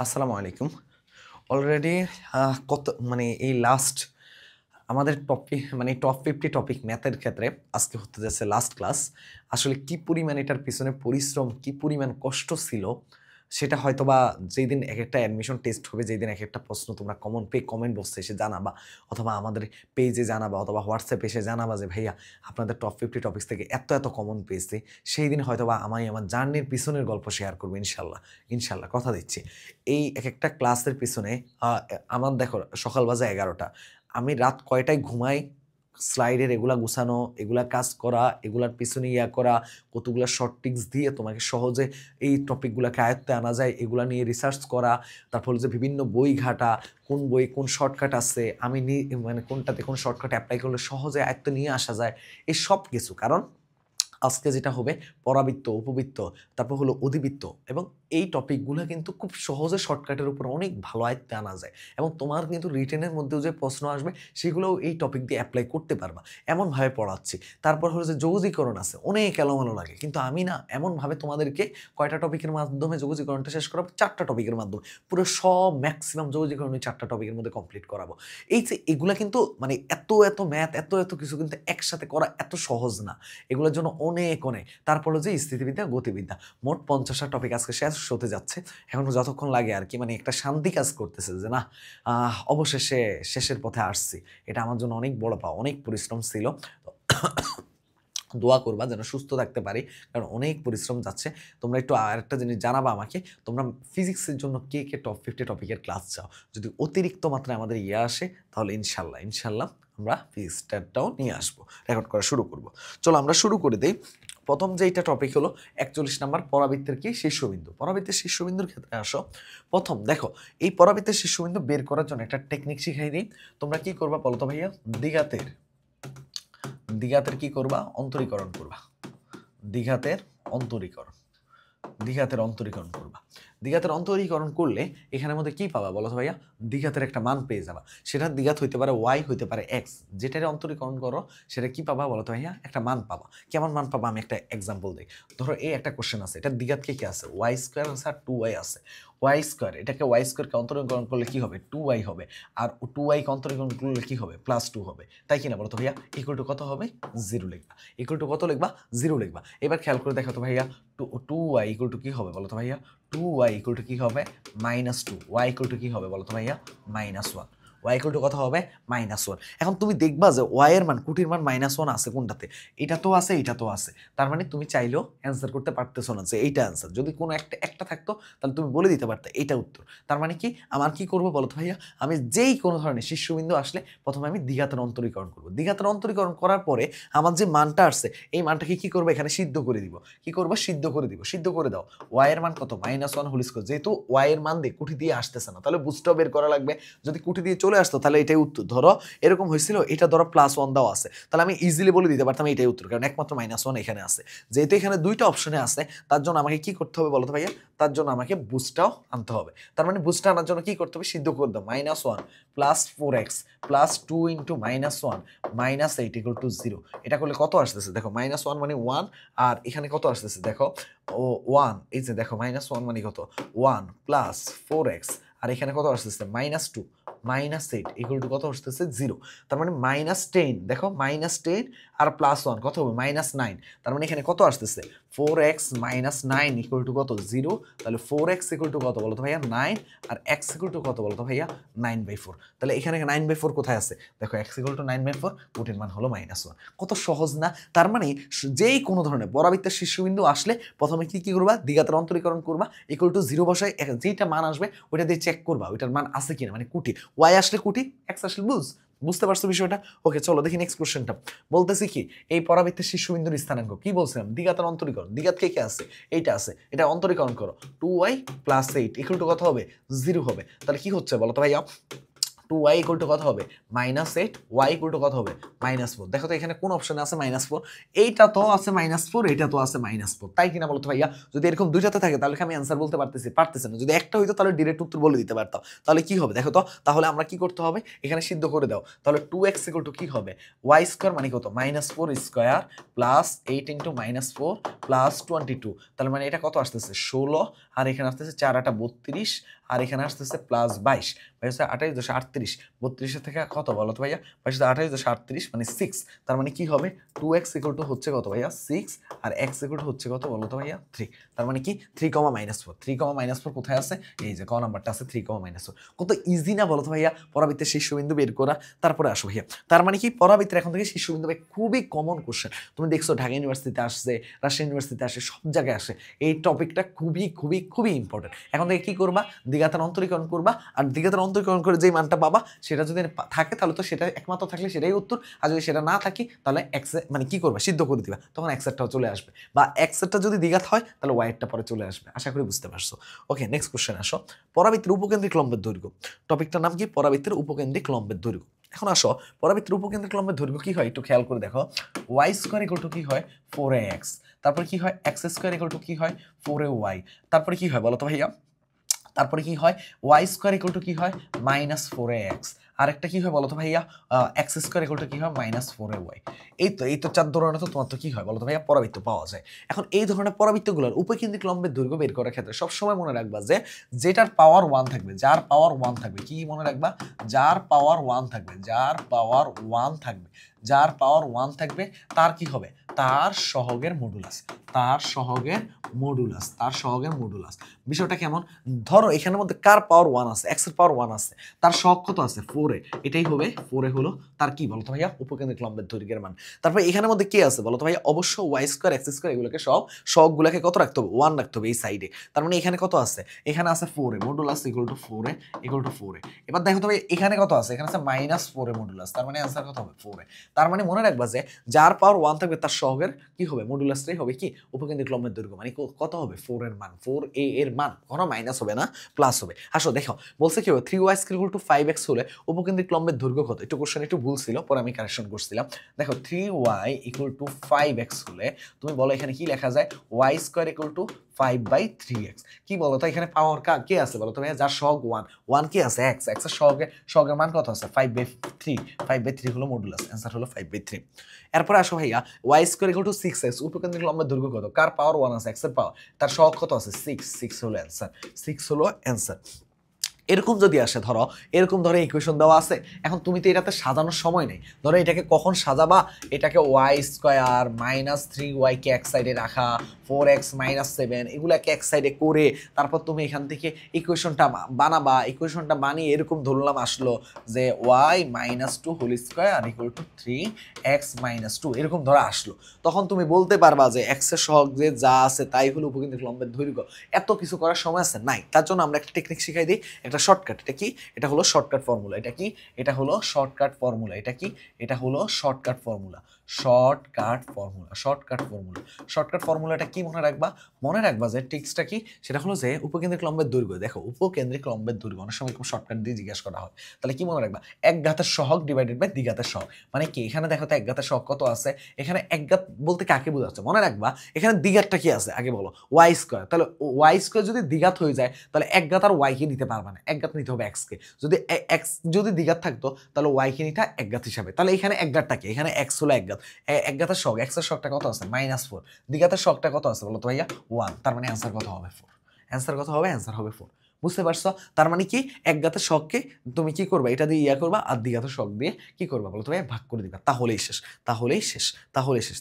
আসসালামু আলাইকুম। অলরেডি কত মানে এই লাস্ট আমাদের টপ 50 টপিক ম্যাথের ক্ষেত্রে আজকে হতে যাচ্ছে লাস্ট ক্লাস। আসলে কি পরিমাণ এটার পিছনে পরিশ্রম, কি পরিমাণ কষ্ট ছিল, সেটা হয়তোবা যেদিন একেকটা অ্যাডমিশন টেস্ট হবে, যেদিন একেকটা প্রশ্ন তোমরা কমেন্ট বক্সে এসে জানাবা, অথবা আমাদের পেজে জানাবা, অথবা হোয়াটসঅ্যাপে এসে জানাবা যে ভাইয়া আপনাদের টপ 50 টপিকস থেকে এত কমন পেয়েছি। সেই দিন হয়তোবা আমি আমার জার্নির পিছনের গল্প শেয়ার করবো ইনশাল্লাহ। ইনশাল্লাহ কথা দিচ্ছি। এই একেকটা ক্লাসের পিছনে আ আমার দেখো সকাল বাজে ১১টা। আমি রাত কয়টায় ঘুমাই, স্লাইডের এগুলা গুছানো, এগুলা কাজ করা, এগুলার পিছনে ইয়া করা, কতগুলা শর্ট ট্রিক্স দিয়ে তোমাকে সহজে এই টপিকগুলাকে আয়ত্তে আনা যায়, এগুলা নিয়ে রিসার্চ করা, তারপর হচ্ছে যে বিভিন্ন বই ঘাঁটা, কোন বইয়ে কোন শর্টকাট আছে, আমি মানে কোনটাতে কোন শর্টকাট এপ্লাই করলে সহজে আয়ত্তে নিয়ে আসা যায়, এই সব কিছু। কারণ আজকে যেটা হবে পরাবৃত্ত, উপবৃত্ত, তারপর হলো অধিবৃত্ত, এবং এই টপিকগুলো কিন্তু খুব সহজে শর্টকাটের উপর অনেক ভালো আয়ত্তে আনা যায়, এবং তোমার কিন্তু রিটেনের মধ্যেও যে প্রশ্ন আসবে সেগুলোও এই টপিক দিয়ে অ্যাপ্লাই করতে পারবা, এমনভাবে পড়াচ্ছি। তারপর হলো যে যৌগীকরণ আছে, অনেক এলোমেলো লাগে, কিন্তু আমি না এমনভাবে তোমাদেরকে কয়টা টপিকের মাধ্যমে যৌগীকরণটা শেষ করাবো, 4টা টপিকের মাধ্যমে পুরো সব ম্যাক্সিমাম যৌগীকরণ 4টা টপিকের মধ্যে কমপ্লিট করাবো। এই যে এগুলা কিন্তু মানে এত ম্যাথ, এত কিছু কিন্তু একসাথে করা এত সহজ না, এগুলোর জন্য অনেক তারপর হলো যে স্থিতিবিদ্যা, গতিবিদ্যা, মোট 50টা টপিক আজকে শেষ হতে যাচ্ছে। এখন যতক্ষণ লাগে আর কি, মানে একটা শান্তি কাজ করতেছে যে না, অবশেষে শেষের পথে আসছি। এটা আমার জন্য অনেক বড় পাওয়া, অনেক পরিশ্রম ছিল। দোয়া করবা যেন সুস্থ থাকতে পারি, কারণ অনেক পরিশ্রম যাচ্ছে। তোমরা একটু আরেকটা জিনিস জানাবা আমাকে, তোমরা ফিজিক্সের জন্য কে টপ 50 টপিকের ক্লাস চাও। যদি অতিরিক্ত মাত্রায় আমাদের আসে, তাহলে ইনশাল্লাহ আমরা ফিজিক্সটাও নিয়ে আসবো, রেকর্ড করা শুরু করব। চলো আমরা শুরু করে দিই। প্রথম যে এইটা টপিক হলো 41 নাম্বার, পরাবৃত্তের কি শীর্ষবিন্দু। পরাবৃত্তের শীর্ষবিন্দুর ক্ষেত্রে আসো। প্রথম দেখো, এই পরাবৃত্তের শীর্ষবিন্দু বের করার জন্য একটা টেকনিক শিখাই দিই। তোমরা কি করবা বলো তো ভাইয়া? দ্বিঘাতের কি করবা? অন্তরীকরণ করবা। দ্বিঘাতের অন্তরীকরণ দ্বিঘাতের অন্তরীকরণ করবা। দ্বিঘাতের অন্তরীকরণ করলে এখানের মধ্যে কি পাবা বলো তো ভাইয়া? দ্বিঘাতের একটা মান পেয়ে যাবা। সেটা দ্বিঘাত হইতে পারে ওয়াই, হইতে পারে এক্স। যেটার অন্তরীকরণ করো সেটা কি পাবা বলো তো ভাইয়া? একটা মান পাবা। কেমন মান পাবা আমি একটা এক্সাম্পল দিই। ধরো এই একটা কোশ্চেন আছে, এটা দ্বিঘাত কি আছে? ওয়াই স্কোয়ার আছে আর 2y আছে। ওয়াই স্কোয়ার, এটাকে ওয়াই স্কোয়ারকে অন্তরীকরণ করলে কি হবে? 2y হবে। আর 2y-কে অন্তরীকরণ করলে কি হবে? +2 হবে। তাই কিনা বলো তো ভাইয়া? ইকুয়াল টু কত হবে? 0 লিখবা। ইকুয়াল টু কত লিখবা? 0 লিখবা। এবার খেয়াল করে দেখো তো ভাইয়া, 2y ইকুয়াল টু কি হবে বলো তো ভাইয়া? 2y ইকুয়াল টু কি হবে? -2। y ইকুয়াল টু কি হবে বলো তো ভাইয়া? -1। y ইকুয়াল টু কত হবে? -1। এখন তুমি দেখবা যে y এর মান, কুটির মান -1 আছে কোনটাতে? এটা তো আছে, এটা তো আছে। তার মানে তুমি চাইলেও অ্যান্সার করতে পারতেছো না যে এইটা অ্যান্সার। যদি কোনো একটা থাকতো তাহলে তুমি বলে দিতে পারতে এইটা উত্তর। তার মানে কি আমার কি করবো বলো তো ভাইয়া? আমি যেই কোনো ধরনের শীর্ষবিন্দু আসলে প্রথমে আমি দ্বিঘাতের অন্তরীকরণ করবো। দ্বিঘাতের অন্তরীকরণ করার পরে আমার যে মানটা আসছে, এই মানটাকে কি করবো? এখানে সিদ্ধ করে দিব। কি করবো? সিদ্ধ করে দিব। সিদ্ধ করে দাও। y এর মান কত? -1 হোল স্কয়ার। যেহেতু y এর মান দিয়ে কুঠি দিয়ে আসতেছে না, তাহলে বুঝটাও বের করা লাগবে। যদি কুঠি দিয়ে চলে আসতো তাহলে এটাই উত্তর। ধরো এরকম হয়েছিল, এটা ধরো +1 দেওয়া আছে, তাহলে আমি ইজিলি বলে দিতে পারতাম এটাই উত্তর, কারণ একমাত্র -1 এখানে আছে। যেহেতু এখানে দুইটা অপশনে আছে, তার জন্য আমাকে কি করতে হবে বলো তো ভাইয়া? তার জন্য আমাকে বুস্টটাও আনতে হবে। তার মানে বুস্টটা আনার জন্য কি করতে হবে? সিদ্ধ করে দাও। -1 + 4x + 2 × -1 -8 = 0। এটা করলে কত আসতেছে দেখো? -1 মানে 1, আর এখানে কত আসতেছে দেখো? ও 1। এই যে দেখো -1 মানে কত? 1 + 4x, আর এখানে কত আসতেছে? -2 -8 = কত আসতেছে? 0। তার মানে -10, দেখো -10 আর +1 কত হবে? -9। তার মানে এখানে কত আসতেছে? 4x - 9 = কত? 0। তাহলে 4x = কত বলো তো ভাইয়া? 9। আর x = কত বলো তো ভাইয়া? 9/4। তাহলে এখানে 9/4 কোথায় আছে? দেখো x = 9/4, কোটির মান হলো -1। কত সহজ না? তার মানে যেই কোনো ধরনের পরাবৃত্তের শীর্ষবিন্দু আসলে প্রথমে কি করবা? দ্বিঘাতের অন্তরীকরণ করবা, = 0 বসায় যেইটা মান আসবে ওইটা দিয়ে চেক করবা ওইটার মান আছে কিনা, মানে কুটি। y আসলে কুটি, x আসলে বুঝতে পারছো বিষয়টা? ওকে, চলো দেখি নেক্সট কোশ্চেনটা। বলতেছি কি, এই পরাবৃত্তের শীর্ষবিন্দুর স্থানাঙ্ক কি বলছিলাম? দ্বিঘাতের অন্তরীকরণ। দ্বিঘাত কে আছে? এইটা আছে। এটা অন্তরীকরণ করো। 2y + 8 = কত হবে? 0 হবে। তাহলে কি হচ্ছে বলো তো ভাইয়া? 2y = কত হবে? -8, y = কত হবে? -4। দেখো তো এখানে কোন অপশনে আছে -4? এইটা তো আছে -4, এইটা তো আছে -4। তাই কিনা বলো তো ভাইয়া? যদি এরকম দুইটাতে থাকে তাহলে কি আমি অ্যান্সার বলতে পারতেছি না। যদি একটা হইতো তাহলে ডিরেক্ট উত্তর বলে দিতে পারতাম। তাহলে কি হবে দেখো তো? তাহলে আমরা কি করতে হবে? এখানে সিদ্ধ করে দাও। তাহলে 2x = কি হবে? y² মানে কত? -4² + 8 × -4 + 22। তাহলে মানে এটা কত আসতেছে? 16, আর এখানে আসতেছে 4 8 32 আর এখানে আসতেছে প্লাস 22 28 10 38 32 থেকে কত বলো তো ভাইয়া 28 10 38 মানে 6 তার মানে কি হবে 2x হচ্ছে কত ভাইয়া 6 আর x হচ্ছে কত বলো তো ভাইয়া 3 তার মানে কি 3, -4 3, -4 কোথায় আছে এই যে ক নাম্বারটা আছে 3, -4 কত ইজি না বলো তো ভাইয়া পরাবৃত্তের শীর্ষবিন্দু বের করা তারপরে আসো ভাইয়া তার মানে কি পরাবৃত্তের এখন থেকে শীর্ষবিন্দু ভাই খুবই কমন কোশ্চেন তুমি দেখছো ঢাকা ইউনিভার্সিটিতে আসছে রাজশাহী ইউনিভার্সিটিতে আসে সব জায়গায় আসে এই টপিকটা খুবই ইম্পর্টেন্ট এখন থেকে কি করবা দ্বিঘাতের অন্তরীকরণ করবা আর দ্বিঘাতের অন্তরীকরণ করে যেই মানটা পাবা সেটা যদি থাকে তাহলে তো সেটা একমাত্র থাকলে সেটাই উত্তর আর যদি সেটা না থাকে তাহলে এক্স মানে কি করবা সিদ্ধ করে দিবা তখন এক্সেরটাও চলে আসবে বা এক্সেরটা যদি দ্বিঘাত হয় তাহলে ওয়াইয়েরটা পরে চলে আসবে আশা করি বুঝতে পারছো ওকে নেক্সট কোশ্চেন আসো পরাবৃত্তের উপকেন্দ্রিক লম্বের দৈর্ঘ্য টপিকটার নাম কি পরাবৃত্তের উপকেন্দ্রিক লম্বের দৈর্ঘ্য এখন আসো পরাবৃত্তের উপকেন্দ্রিক লম্বের দৈর্ঘ্য কি হয় একটু খেয়াল করে দেখো ওয়াই স্কোয়ার ইকুয়াল টু কি হয় 4x তারপরে কি হয় এক্স স্কোয়ার ইকুয়াল টু কি হয় 4ay তারপরে কি হয় বলো তো ভাইয়া তারপরে কি হয় ওয়াই স্কোয়ার ইকুয়াল টু কি হয় -4ax আরেকটা কি হয় বলো তো ভাইয়া এক্স স্কোয়ার ইকুয়াল টু কি হয় -4ay এই তো চার ধরনের তো তোমার তো কি হয় বলো তো ভাইয়া পরাবৃত্ত পাওয়া যায় এখন এই ধরনের পরাবৃত্তগুলোর উপকেন্দ্রিক লম্বের দৈর্ঘ্য বের করার ক্ষেত্রে সবসময় মনে রাখবা যে যেটার পাওয়ার 1 থাকবে যার পাওয়ার 1 থাকবে কি মনে রাখবা যার পাওয়ার 1 থাকবে যার পাওয়ার 1 থাকবে যার পাওয়ার 1 থাকবে তার কি হবে তার সহগের মডুলাস বিষয়টা কেমন ধরো এখানের মধ্যে কার পাওয়ার 1 আছে এক্স এর পাওয়ার 1 আছে তার সহগ কত আছে 4 এ এটাই হবে 4 এ হলো তার কি বলতো ভাইয়া উপকেন্দ্রিক লম্বের দৈর্ঘ্যের মান তারপর এখানের মধ্যে কি আছে বলতো ভাইয়া অবশ্য y স্কয়ার x স্কয়ার এগুলোকে সহগগুলোকে কত রাখতে হবে 1 রাখতে হবে এই সাইডে তার মানে এখানে কত আছে এখানে আছে 4 এ মডুলাস ইকুয়াল টু 4 এ এবার দেখো তো ভাই এখানে কত আছে এখানে আছে -4 এ মডুলাস তার মানে आंसर কত হবে 4 এ তার মানে মনে রাখবা যে যার পাওয়ার 1 থাকবে তার সহগের কি হবে মডুলাসটাই হবে কি উপকেন্দ্রিক লম্বের দৈর্ঘ্য মানে কত হবে 4 এর মান 4a এর মান কোনো মাইনাস হবে না প্লাস হবে আসো দেখো বলছে কি হবে 3y square equal two 5x হলে উপকেন্দ্রিক লম্বের দৈর্ঘ্য কত একটু কোশ্চেন একটু ভুল ছিল পরে আমি কারেকশন করছিলাম দেখো 3y ইকুয়াল টু 5x হলে তুমি বলো এখানে কি লেখা যায় y square equal two 5/3x কি বলো তো এখানে পাওয়ার কে আছে বলো তো ভাইয়া যার সহগ 1 কি আছে x এর সহগের মান কত আছে 5/3 হলো মডুলাস आंसर হলো 5/3 এরপর আসো ভাইয়া y square equal two 6x উপকেন্দ্রিক লম্বের দৈর্ঘ্য কত কার পাওয়ার 1 আছে x এর পাওয়ার তার সহগ কত আছে 6 হলো आंसर এরকম যদি আসে এরকম ধরো ইকুয়েশন দেওয়া আছে এখন তুমি তো এটাতে সাজানোর সময় নেই ধরো এটাকে কখন সাজাবা এটাকে y স্কয়ার -3y কে এক সাইডে রাখা 4x -7 এগুলাকে এক সাইডে করে তারপর তুমি এখান থেকে ইকুয়েশনটা বানাবা ইকুয়েশনটা বানিয়ে এরকম ধরলাম আসলো যে y -2 whole square equal to 3x -2 এরকম ধরা আসলো তখন তুমি বলতে পারবা যে x এর সহগ যে যা আছে তাই হলো উপকেন্দ্রিক লম্বের দৈর্ঘ্য এত কিছু করার সময় আছে নাই তার জন্য আমরা একটা টেকনিক শিখাই দিই একটা শর্টকাট এটা কি এটা হলো শর্টকাট ফর্মুলা এটা হলো শর্টকাট ফর্মুলাটা কি মনে রাখবা যে টিক্সটা কি সেটা হলো যে উপকেন্দ্রিক লম্বের দৈর্ঘ্য দেখো উপকেন্দ্রিক লম্বের দৈর্ঘ্য অনেক সময় খুব শর্টকাট দিয়ে জিজ্ঞাসা করা হয় তাহলে কি মনে রাখবা এক ঘাতের সহগ ডিভাইডেড বাই দ্বিঘাতের সহগ মানে কি এখানে দেখো তো এক ঘাতের সহগ কত আছে এখানে এক ঘাত বলতে কাকে বোঝাচ্ছে মনে রাখবা এখানে দ্বিঘাতটা কি আছে আগে বলো y স্কয়ার তাহলে y স্কয়ার যদি দ্বিঘাত হয়ে যায় তাহলে এক ঘাত আর y কে নিতে পারবে না এক ঘাত নিতে হবে x কে যদি দ্বিঘাত থাকতো তাহলে y কে নিতে এক ঘাত হিসাবে তাহলে এখানে এক ঘাতটা কি এখানে x হলো এক ঘাতের সহগ x এর সহগটা কত আছে -4 দ্বিঘাতের সহগটা কত আছে বলো তো ভাইয়া 1 তার মানে आंसर কত হবে 4 आंसर হবে 4 বুঝতে পারছো তার মানে কি এক ঘাতের সহগকে তুমি কি করবা এটা দিয়ে করবা আর দ্বিঘাতের সহগ দিয়ে কি করবা বলো তো ভাই ভাগ করে দিবা তাহলেই শেষ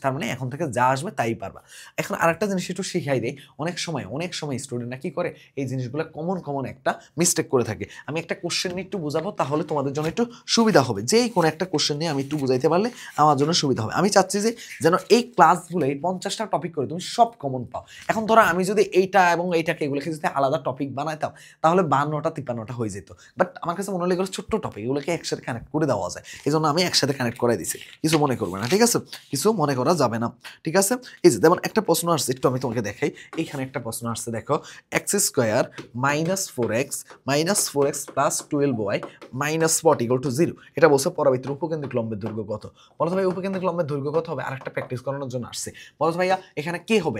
তার মানে এখন থেকে যা আসবে তাই পারবা এখন আরেকটা জিনিস একটু শিখাই দেই অনেক সময় স্টুডেন্টরা কি করে এই জিনিসগুলো কমন একটা মিস্টেক করে থাকে আমি একটা কোশ্চেন নিয়ে একটু বুঝাবো তাহলে তোমাদের জন্য একটু সুবিধা হবে যেই কোনো একটা কোশ্চেন নিয়ে আমি একটু বুঝাইতে পারলে আমার জন্য সুবিধা হবে আমি চাচ্ছি যে যেন এই ক্লাসগুলো এই 50টা টপিক করে তুমি সব কমন পাও এখন ধরো আমি যদি এইটা এবং এইটাকে এগুলোকে যদি আলাদা টপিক বানাইতাম তাহলে 52টা 53টা হয়ে যেত বাট আমার কাছে মনে হলো এগুলো ছোট্ট টপিক এগুলোকে একসাথে কানেক্ট করে দেওয়া যায় এই জন্য আমি একসাথে কানেক্ট করে দিছি কিছু মনে করবে না ঠিক আছে কিছু মনে করা যাবে না ঠিক আছে এই যে যেমন একটা প্রশ্ন আসছে একটু আমি তোমাকে দেখাই এইখানে একটা প্রশ্ন আসছে দেখো x square -4x plus 12y -40 equal to 0 এটা বলছে পরাবৃত্তের উপকেন্দ্রিক লম্বের দৈর্ঘ্য কত বলো তো ভাই উপকেন্দ্রিক লম্বের দৈর্ঘ্য কত হবে আরেকটা প্র্যাকটিস করানোর জন্য আসছে বলো তো ভাইয়া এখানে কি হবে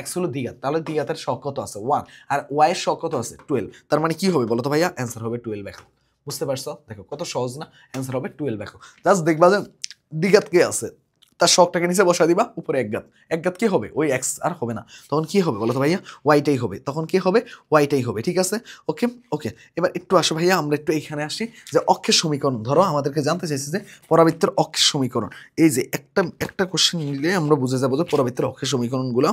x হলো দ্বিঘাত তাহলে দ্বিঘাতের সহগ কত আছে 1 আর y এর সহগ কত আছে 12 তার মানে কি হবে বলো তো ভাইয়া आंसर হবে 12 এখন বুঝতে পারছো দেখো কত সহজ না आंसर হবে 12 এখন জাস্ট দেখবা যে দ্বিঘাত কে আছে তার শখটাকে নিচে বসা দিবা, উপরে একঘাত কি হবে, ওই এক্স আর হবে না, তখন কি হবে বলো তো ভাইয়া, ওয়াইটাই হবে, তখন কি হবে, ওয়াইটাই হবে। ঠিক আছে, ওকে ওকে। এবার একটু আসো ভাইয়া, আমরা একটু এখানে আসি যে অক্ষের সমীকরণ। ধরো আমাদেরকে জানতে চাইছে যে পরাবৃত্তের অক্ষের সমীকরণ। এই যে একটা কোশ্চেন নিলে আমরা বুঝে যাবো যে পরাবৃত্তের অক্ষের সমীকরণগুলো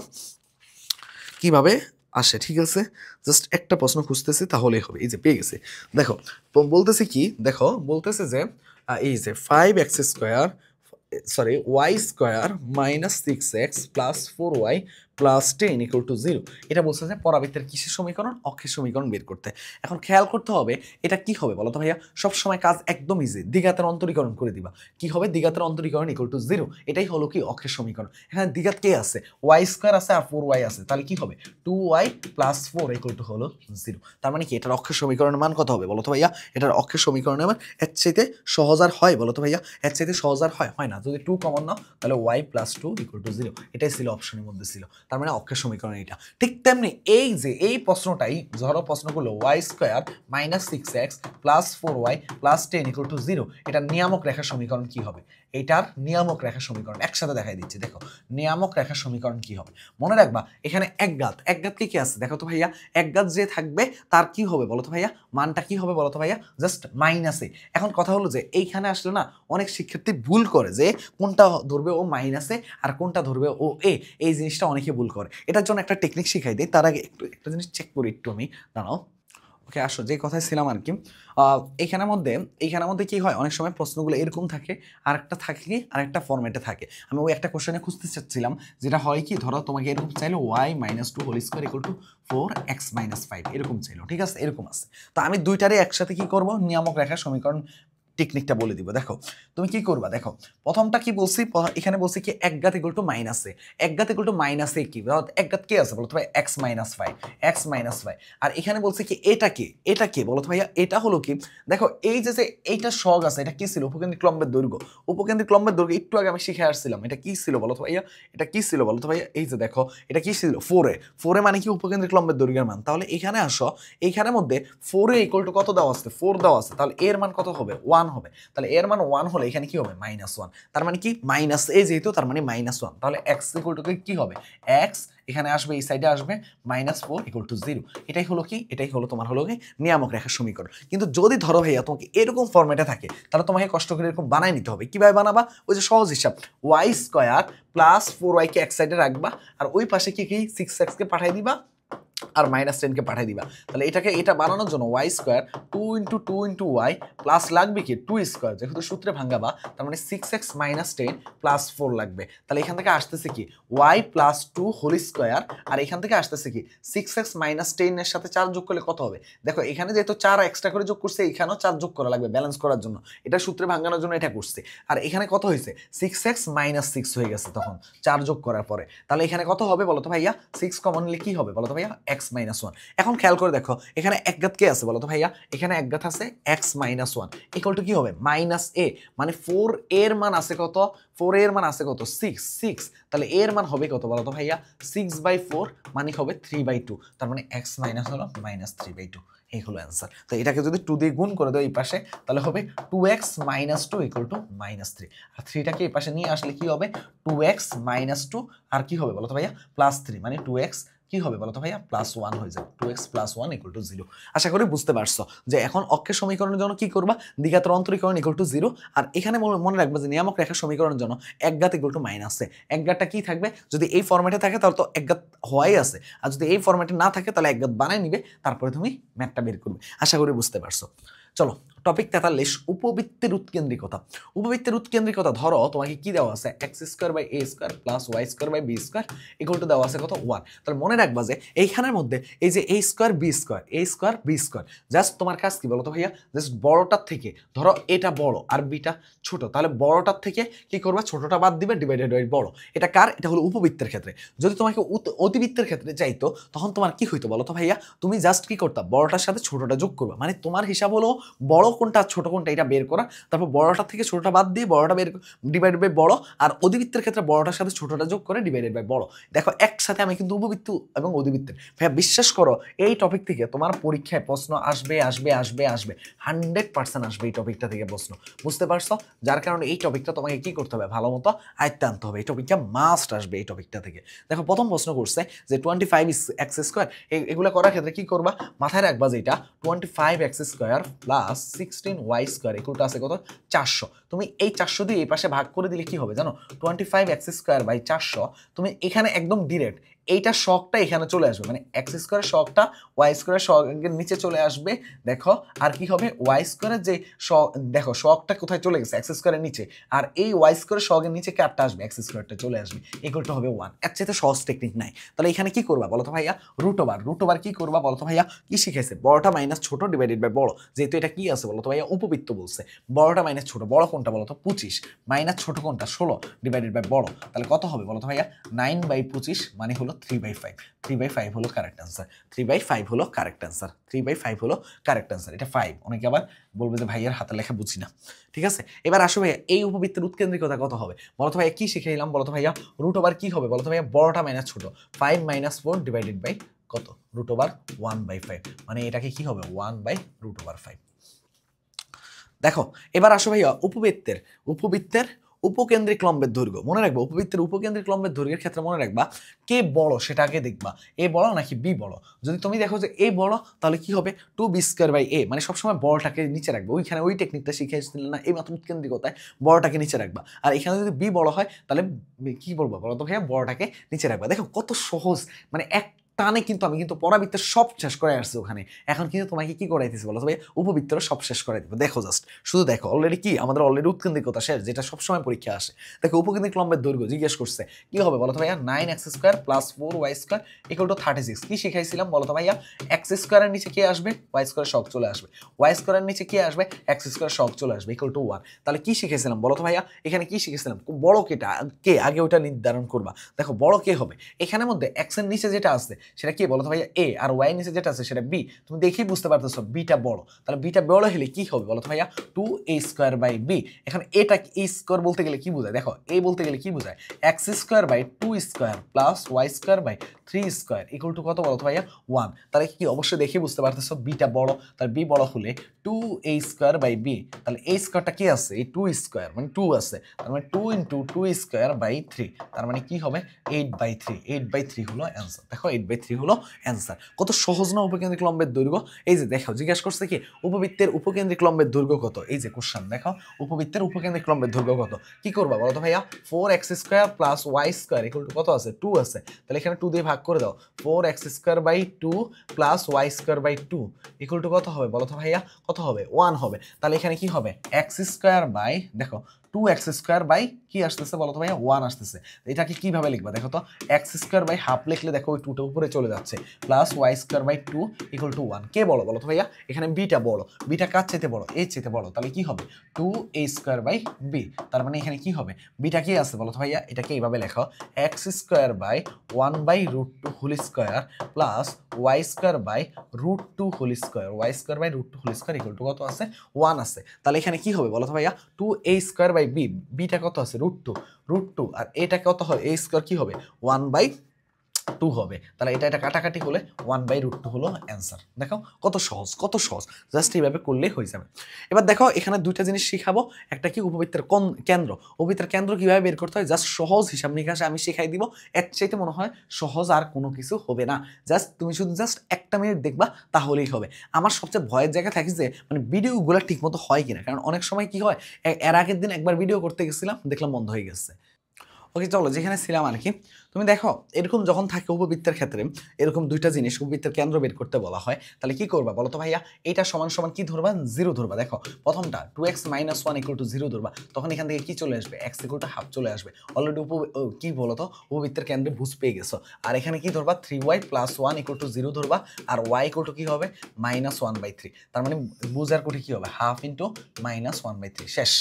কিভাবে আসে। ঠিক আছে, জাস্ট একটা প্রশ্ন খুঁজতেছি তাহলেই হবে। এই যে পেয়ে গেছে, দেখো বলতেছে কি, দেখো বলতেছে যে এই যে 5x² sorry y² minus 6x plus 4y plus 10 equal to 0। এটা বলছে যে পরাবৃত্তের কিসের সমীকরণ, অক্ষের সমীকরণ বের করতে। এখন খেয়াল করতে হবে এটা কি হবে বলো তো ভাইয়া, সবসময় কাজ একদম ইজি, দ্বিঘাতের অন্তরীকরণ করে দিবা। কি হবে, দ্বিঘাতের অন্তরীকরণ ইকুয়াল টু 0। এটাই হলো কি অক্ষের সমীকরণ। এখানে দ্বিঘাত কে আছে, y² আছে আর 4y আছে, তাহলে কি হবে 2y প্লাস 4 ইকুয়াল টু হলো 0। তার মানে কি এটার অক্ষের সমীকরণের মান কত হবে বলো তো ভাইয়া, এটার অক্ষের সমীকরণের মান এর চাইতে সহজ আর হয় বলো তো ভাইয়া, এর চাইতে সহজ আর হয় না। যদি 2 কমন নাও তাহলে y প্লাস 2 ইকুয়াল টু 0, এটাই ছিল অপশনের মধ্যে ছিল। তার মানে অক্ষের সমীকরণ এটা। ঠিক তেমনি এই যে এই প্রশ্নটাই, ধরো প্রশ্নগুলো y² minus 6x plus 4y plus 10 equal to 0, এটার নিয়ামক রেখার সমীকরণ কি হবে, এটার নিয়ামক রেখার সমীকরণ একসাথে দেখাই দিচ্ছি। দেখো নিয়ামক রেখার সমীকরণ কি হবে, মনে রাখবা এখানে একঘাত কি আছে দেখো তো ভাইয়া, একঘাত যে থাকবে তার কি হবে বলো তো ভাইয়া, মানটা কি হবে বলো তো ভাইয়া, জাস্ট মাইনাসে। এখন কথা হলো যে এইখানে আসলে না অনেক শিক্ষার্থী ভুল করে যে কোনটা ধরবে ও মাইনাসে আর কোনটা ধরবে ও এ, এই জিনিসটা অনেকে ভুল করে। এটার জন্য একটা টেকনিক শিখাই দিই, তার আগে একটু একটা জিনিস চেক করি একটু আমি, দাঁড়াও। ওকে আসো, যে কথায় ছিলাম আর কি, এইখানের মধ্যে কি হয়, অনেক সময় প্রশ্নগুলো এরকম থাকে, আরেকটা থাকে কি আরেকটা ফরম্যাটে থাকে। আমি ওই একটা কোশ্চেনে খুঁজতে চাচ্ছিলাম, যেটা হয় কি, ধরো তোমাকে এরকম চাইলো y minus 2 whole square equal to 4x minus 5 এরকম চাইলো। ঠিক আছে, এরকম আছে। তো আমি দুইটারে একসাথে কি করব, নিয়ামক রেখার সমীকরণ টেকনিকটা বলে দিব। দেখো তুমি কি করবা, দেখো প্রথমটা কি বলছি, এখানে বলছি কি একঘাত ইকুয়াল টু মাইনাসে, একঘাত ইকুয়াল টু মাইনাসে কি, একঘাত কে আছে বলো তো ভাই, x মাইনাস 5, আর এখানে বলছে কি এটা কি বলো তো ভাইয়া, এটা হলো কি, দেখো এই যে এইটা সগ আছে, এটা কি ছিল, উপকেন্দ্রিক লম্বের দৈর্ঘ্য। উপকেন্দ্রিক লম্বের দৈর্ঘ্য একটু আগে আমি শিখে আসছিলাম, এটা কি ছিল বলো তো ভাইয়া, এটা কি ছিল বলো তো ভাইয়া, এই যে দেখো এটা কি ছিল 4a মানে কি উপকেন্দ্রিক লম্বের দৈর্ঘ্যের মান। তাহলে এখানে আসো, এইখানের মধ্যে 4a ইকুয়াল টু কত দেওয়া আছে, 4 দেওয়া আছে, তাহলে এর মান কত হবে, 1 হবে। তাহলে এর মান 1 হলে এখানে কি হবে, -1। তার মানে কি মাইনাস এ যেহেতু, তার মানে -1। তাহলে x ইকুয়াল টু কি হবে, x এখানে আসবে, এই সাইডে আসবে -4 ইকুয়াল টু 0। এটাই হলো কি, এটাই হলো তোমার হলো কি নিয়ামক রেখার সমীকরণ। কিন্তু যদি ধরো ভাইয়া তোমাকে এরকম ফরম্যাটে থাকে, তাহলে তোমাকে কষ্ট করে এরকম বানাই নিতে হবে। কিভাবে বানাবা, ওই যে সহজ হিসাব, y² প্লাস 4y কে এক সাইডে রাখবা, আর ওই পাশে কি 6x কে পাঠিয়ে দিবা, আর -10 কে পাঠিয়ে দিবা। তাহলে এটা বানানোর জন্য y² 2 into 2 into y plus লাগবে কি 2² যেহেতু সূত্রে ভাঙাবা, তার মানে 6x - 10 প্লাস 4 লাগবে। তাহলে এখান থেকে আসতেছে কি y প্লাস 2 হোল স্কোয়ার, আর এখান থেকে আসতেছে কি 6x - 10 এর সাথে 4 যোগ করলে কত হবে, দেখো এখানে যেহেতু 4 এক্সট্রা করে যোগ করছে, এখানেও 4 যোগ করা লাগবে ব্যালেন্স করার জন্য, এটা সূত্রে ভাঙানোর জন্য এটা করছে। আর এখানে কত হয়েছে, 6x - 6 হয়ে গেছে তখন 4 যোগ করার পরে। তাহলে এখানে কত হবে বলো তো ভাইয়া, 6 কমন নিলে কি হবে বলো তো ভাইয়া, x - 1। এখন খেয়াল করে দেখো এখানে একঘাত কে আছে বলো তো ভাইয়া, এখানে একঘাত আছে x - 1 ইকুয়াল টু কি হবে -a, মানে 4 এর মান আছে কত, 4 এর মান আছে কত 6, তাহলে এর মান হবে কত বলো তো ভাইয়া, 6/4 মানে হবে 3/2, তার মানে x মাইনাস হলো -3/2। এই হলো অ্যান্সার। তো এটাকে যদি 2 দিয়ে গুণ করে দাও এই পাশে, তাহলে হবে 2x - 2 ইকুয়াল টু -3, আর 3টাকে এই পাশে নিয়ে আসলে কি হবে 2x - 2, আর কি হবে বলো তো ভাইয়া +3, মানে 2x কি হবে বলো তো ভাইয়া +1 হয়ে যাবে, 2x + 1 ইকুয়াল টু 0। আশা করি বুঝতে পারছো যে এখন অক্ষের সমীকরণের জন্য কি করবা, দ্বিঘাতের অন্তরীকরণ ইকুয়াল টু 0, আর এখানে মনে রাখবা যে নিয়ামক রেখার সমীকরণের জন্য একঘাত ইকুয়াল টু মাইনাসে, একঘাতটা কি থাকবে, যদি এই ফরম্যাটে থাকে তাহলে তো একঘাত হওয়াই আছে, আর যদি এই ফরম্যাটে না থাকে তাহলে একঘাত বানায় নিবে, তারপরে তুমি ম্যাথটা বের করবে। আশা করি বুঝতে পারছো। চলো টপিক 43, উপবৃত্তের উৎকেন্দ্রিকতা। উপবৃত্তের উৎকেন্দ্রিকতা, ধরো তোমাকে কি দেওয়া আছে, x² / a² + y² / b² equal to দেওয়া আছে কত 1। তাহলে মনে রাখবা যে এইখানের মধ্যে এই যে a² b², জাস্ট তোমার কাজ কি বলো তো ভাইয়া, জাস্ট বড়টার থেকে, ধরো এটা বড় আর বিটা ছোট, তাহলে বড়টার থেকে কি করবা, ছোটটা বাদ দিবে, ডিভাইডেড বাই বড়। এটা কার, এটা হলো উপবৃত্তের ক্ষেত্রে। যদি তোমাকে অতিবৃত্তের ক্ষেত্রে চাইতো, তখন তোমার কি হইতো বলো তো ভাইয়া, তুমি জাস্ট কি করতা, বড়টার সাথে ছোটটা যোগ করবা, মানে তোমার হিসাব হলো বড় কোনটা ছোট কোনটা এটা বের করা, তারপর বড়টা থেকে ছোটটা বাদ দিয়ে বড়টা বের ডিভাইডেড বাই বড়, আর অধিবৃত্তের ক্ষেত্রে বড়টার সাথে ছোটটা যোগ করে ডিভাইডেড বাই বড়। দেখো একসাথে আমি কিন্তু উপবৃত্ত এবং অধিবৃত্তের, ভাইয়া বিশ্বাস করো এই টপিক থেকে তোমার পরীক্ষায় প্রশ্ন আসবে আসবে আসবে আসবে 100% আসবে এই টপিকটা থেকে প্রশ্ন, বুঝতে পারছো? যার কারণে এই টপিকটা তোমাকে কি করতে হবে, ভালো মতো আয়ত্তে আনতে হবে। এই টপিকটা মাস্ট আসবে এই টপিকটা থেকে। দেখো প্রথম প্রশ্ন করছে যে 25x স্কোয়ার, এগুলো করার ক্ষেত্রে কি করবা, মাথায় রাখবা যে এটা 25x square plus 16y square equal আছে কত, 400। তুমি এই 400 দিয়ে এই পাশে ভাগ করে দিলে কি হবে জানো, 25x স্কোয়ার বাই 400। তুমি এখানে একদম ডিরেক্ট এইটা শকটা এখানে চলে আসবে, মানে এক্স স্কোয়ারের শকটা ওয়াই স্কোয়ারের শকের নিচে চলে আসবে। দেখো আর কি হবে, ওয়াই স্কোয়ারের যে দেখো শকটা কোথায় চলে গেছে, এক্স স্কোয়ারের নিচে, আর এই ওয়াই স্কোয়ারের শকের নিচে কারটা আসবে, এক্স স্কোয়ারটা চলে আসবে, ইকুয়ালটা হবে 1। এর চাইতে সহজ টেকনিক নাই। তাহলে এখানে কি করবা বলো তো ভাইয়া, রুট ওভার কি করবা বলো তো ভাইয়া, কি শিখেছে, বড়টা মাইনাস ছোট ডিভাইডেড বাই বড়। যেহেতু এটা কি আছে বলো তো ভাইয়া, উপবৃত্ত বলছে, বড়টা মাইনাস ছোট, বড় কোনটা বলো তো 25, মাইনাস ছোট কোনটা 16 ডিভাইডেড বাই বড়। তাহলে কত হবে বলো তো ভাইয়া, 9/25 মানে হলো 3/5। 3/5 হলো কারেক্ট অ্যান্সার, 3/5 হলো কারেক্ট অ্যান্সার, 3/5 হলো কারেক্ট অ্যান্সার। এটা 5, অনেকে আবার বলবে যে ভাইয়ার হাতের লেখা বুঝি না। ঠিক আছে, এবার আসো ভাইয়া এই উপবৃত্তের উৎকেন্দ্রিকতা কত হবে বলো তো ভাইয়া, কি শিখে এলাম বলো তো ভাইয়া, রুট ওভার কি হবে বলো তো ভাইয়া, বড়টা মাইনাস ছোট, 5 - 4 ডিভাইডেড বাই কত, রুট ওভার 1/5, মানে এটাকে কি হবে 1/√5। দেখো এবার আসো ভাইয়া উপবৃত্তের উপকেন্দ্রিক লম্বের দৈর্ঘ্য, মনে রাখবা উপবৃত্তের উপকেন্দ্রিক লম্বের দৈর্ঘ্যের ক্ষেত্রে মনে রাখবা কে বড় সেটা আগে দেখবা, এ বড় নাকি বি বড়। যদি তুমি দেখো যে এ বড় তাহলে কি হবে 2b²/a, মানে সবসময় বড়টাকে নিচে রাখবে, ওইখানে ওই টেকনিকটা শিখেছিলেন না এই মাত্র উৎকেন্দ্রিকতায়, বড়টাকে নিচে রাখবা। আর এখানে যদি বি বড় হয় তাহলে কি বলবো বলো তো ভাইয়া, বড়টাকে নিচে রাখবা। দেখো কত সহজ, মানে এক টানে কিন্তু আমি কিন্তু পরাবৃত্তের সব শেষ করে আসছি ওখানে। এখন কিন্তু তোমাকে কি করাইতেছি বলো তবে উপবৃত্তের সব শেষ করে দিব। দেখো জাস্ট শুধু দেখো, অলরেডি কি আমাদের অলরেডি উৎকেন্দ্রিকতা শেষ, যেটা সবসময় পরীক্ষা আসে। দেখো উপকেন্দ্রিক লম্বের দৈর্ঘ্য জিজ্ঞেস করছে, কি হবে বলো তো ভাইয়া, 9x² plus 4y² equal to 36। কি শিখাইছিলাম বলো তো ভাইয়া, এক্স স্কোয়ারের নিচে কে আসবে, ওয়াই স্কোয়ারের শক চলে আসবে, ওয়াই স্কোয়ারের নিচে কে আসবে, এক্স স্কোয়ারের শক চলে আসবে, ইকুয়াল টু 1। তাহলে কি শিখেছিলাম বলো তো ভাইয়া, এখানে কি শিখেছিলাম, বড় কেটা কে আগে ওটা নির্ধারণ করবা। দেখো বড় কে হবে, এখানের মধ্যে এক্স এর নিচে যেটা আছে সেটা কি বলো তো ভাইয়া এ, আর ওয়াই নিচে যেটা আছে সেটা বি। তুমি দেখেই বুঝতে পারতেছো বিটা বড়, তাহলে বিটা বড় হলে কি হবে বলো তো ভাইয়া 2a²/b। এখন এটা এ স্কোয়ার বলতে গেলে কি বোঝায়, দেখো এ বলতে গেলে কি বোঝায়, x² / 2² plus y² / 3² equal to কত বলো তো ভাইয়া 1। তাহলে কি অবশ্যই দেখে বুঝতে পারতেছো বিটা বড়, তাহলে বি বড় হলে 2a²/b, তাহলে এই স্কোয়ারটা কি আছে, এই 2² মানে 2 আছে, তার মানে 2 × 2²/3, তার মানে কি হবে 8/3। 8/3 হলো অ্যান্সার। দেখো 8/3 হলো অ্যান্সার। কত সহজ না উপকেন্দ্রিক লম্বের দৈর্ঘ্য। এই যে দেখো জিজ্ঞাসা করছে কি উপবৃত্তের উপকেন্দ্রিক লম্বের দৈর্ঘ্য কত, এই যে কোশ্চেন দেখো উপবৃত্তের উপকেন্দ্রিক লম্বের দৈর্ঘ্য কত, কি করবা বলো তো ভাইয়া, 4x² plus y² equal to কত আছে 2 আছে, তাহলে এখানে 2 দিয়ে ভাগ করে দাও, 4x²/2 plus y²/2 equal to কত হবে বলো তো ভাইয়া, কত হবে 1 হবে। তাহলে এখানে কি হবে x² দেখো 2x² কি আসতেছে বলো তো ভাইয়া 1 আসতেছে। এটাকে কিভাবে লিখবা দেখো তো, x²/½ লিখলে দেখো ওই 2টা উপরে চলে যাচ্ছে, প্লাস y²/2 ইকুয়াল টু 1। কে বড় বলো তো ভাইয়া, এখানে বিটা বড়, বিটা কার চাইতে বড়, এর চাইতে বড়, তাহলে কি হবে 2a²/b। তার মানে এখানে কি হবে বিটা কি আছে বলো তো ভাইয়া, এটাকে এইভাবে লেখো x²/1/√2² plus y²/√2² y²/√2² equal to কত আছে 1 আছে। তাহলে এখানে কি হবে বলো তো ভাইয়া 2a²/b, বিটা কত আছে √2, আর এটা কত হয় a স্কয়ার কি হবে 1/2 হবে। তাহলে এটা কাটাকাটি হলে 1/√2 হলো অ্যান্সার। দেখো কত সহজ, কত সহজ, জাস্ট এইভাবে করলেই হয়ে যাবে। এবার দেখো এখানে দুইটা জিনিস শিখাবো, একটা কি উপবৃত্তের কেন্দ্র, উপবৃত্তের কেন্দ্র কিভাবে বের করতে হয় জাস্ট সহজ হিসাব নিকাশ আমি শিখাই দিব। এর চাইতে মনে হয় সহজ আর কোনো কিছু হবে না, জাস্ট তুমি শুধু জাস্ট 1 মিনিট দেখবা তাহলেই হবে। আমার সবচেয়ে ভয়ের জায়গা থাকে যে মানে ভিডিওগুলো ঠিকমতো হয় কিনা, কারণ অনেক সময় কি হয় এর আগের দিন একবার ভিডিও করতে গেছিলাম দেখলাম বন্ধ হয়ে গেছে। ওকে চলো যেখানে ছিলাম আর কি, তুমি দেখো এরকম যখন থাকে উপবৃত্তের ক্ষেত্রে এরকম দুইটা জিনিস উপবৃত্তের কেন্দ্র বের করতে বলা হয়, তাহলে কি করবা বলো তো ভাইয়া, এটা সমান সমান কি ধরবা 0 ধরবা। দেখো প্রথমটা 2x - 1 = 0 ধরবা, তখন এখান থেকে কি চলে আসবে x = ½ চলে আসবে। অলরেডি কি বলো তো উপবৃত্তের কেন্দ্রে বুঝ পেয়ে গেছো। আর এখানে কি ধরবা 3y + 1 = 0 ধরবা, আর y = কি হবে -1/3, তার মানে বুঝার কোটি কি হবে ½ × -1/3 শেষ।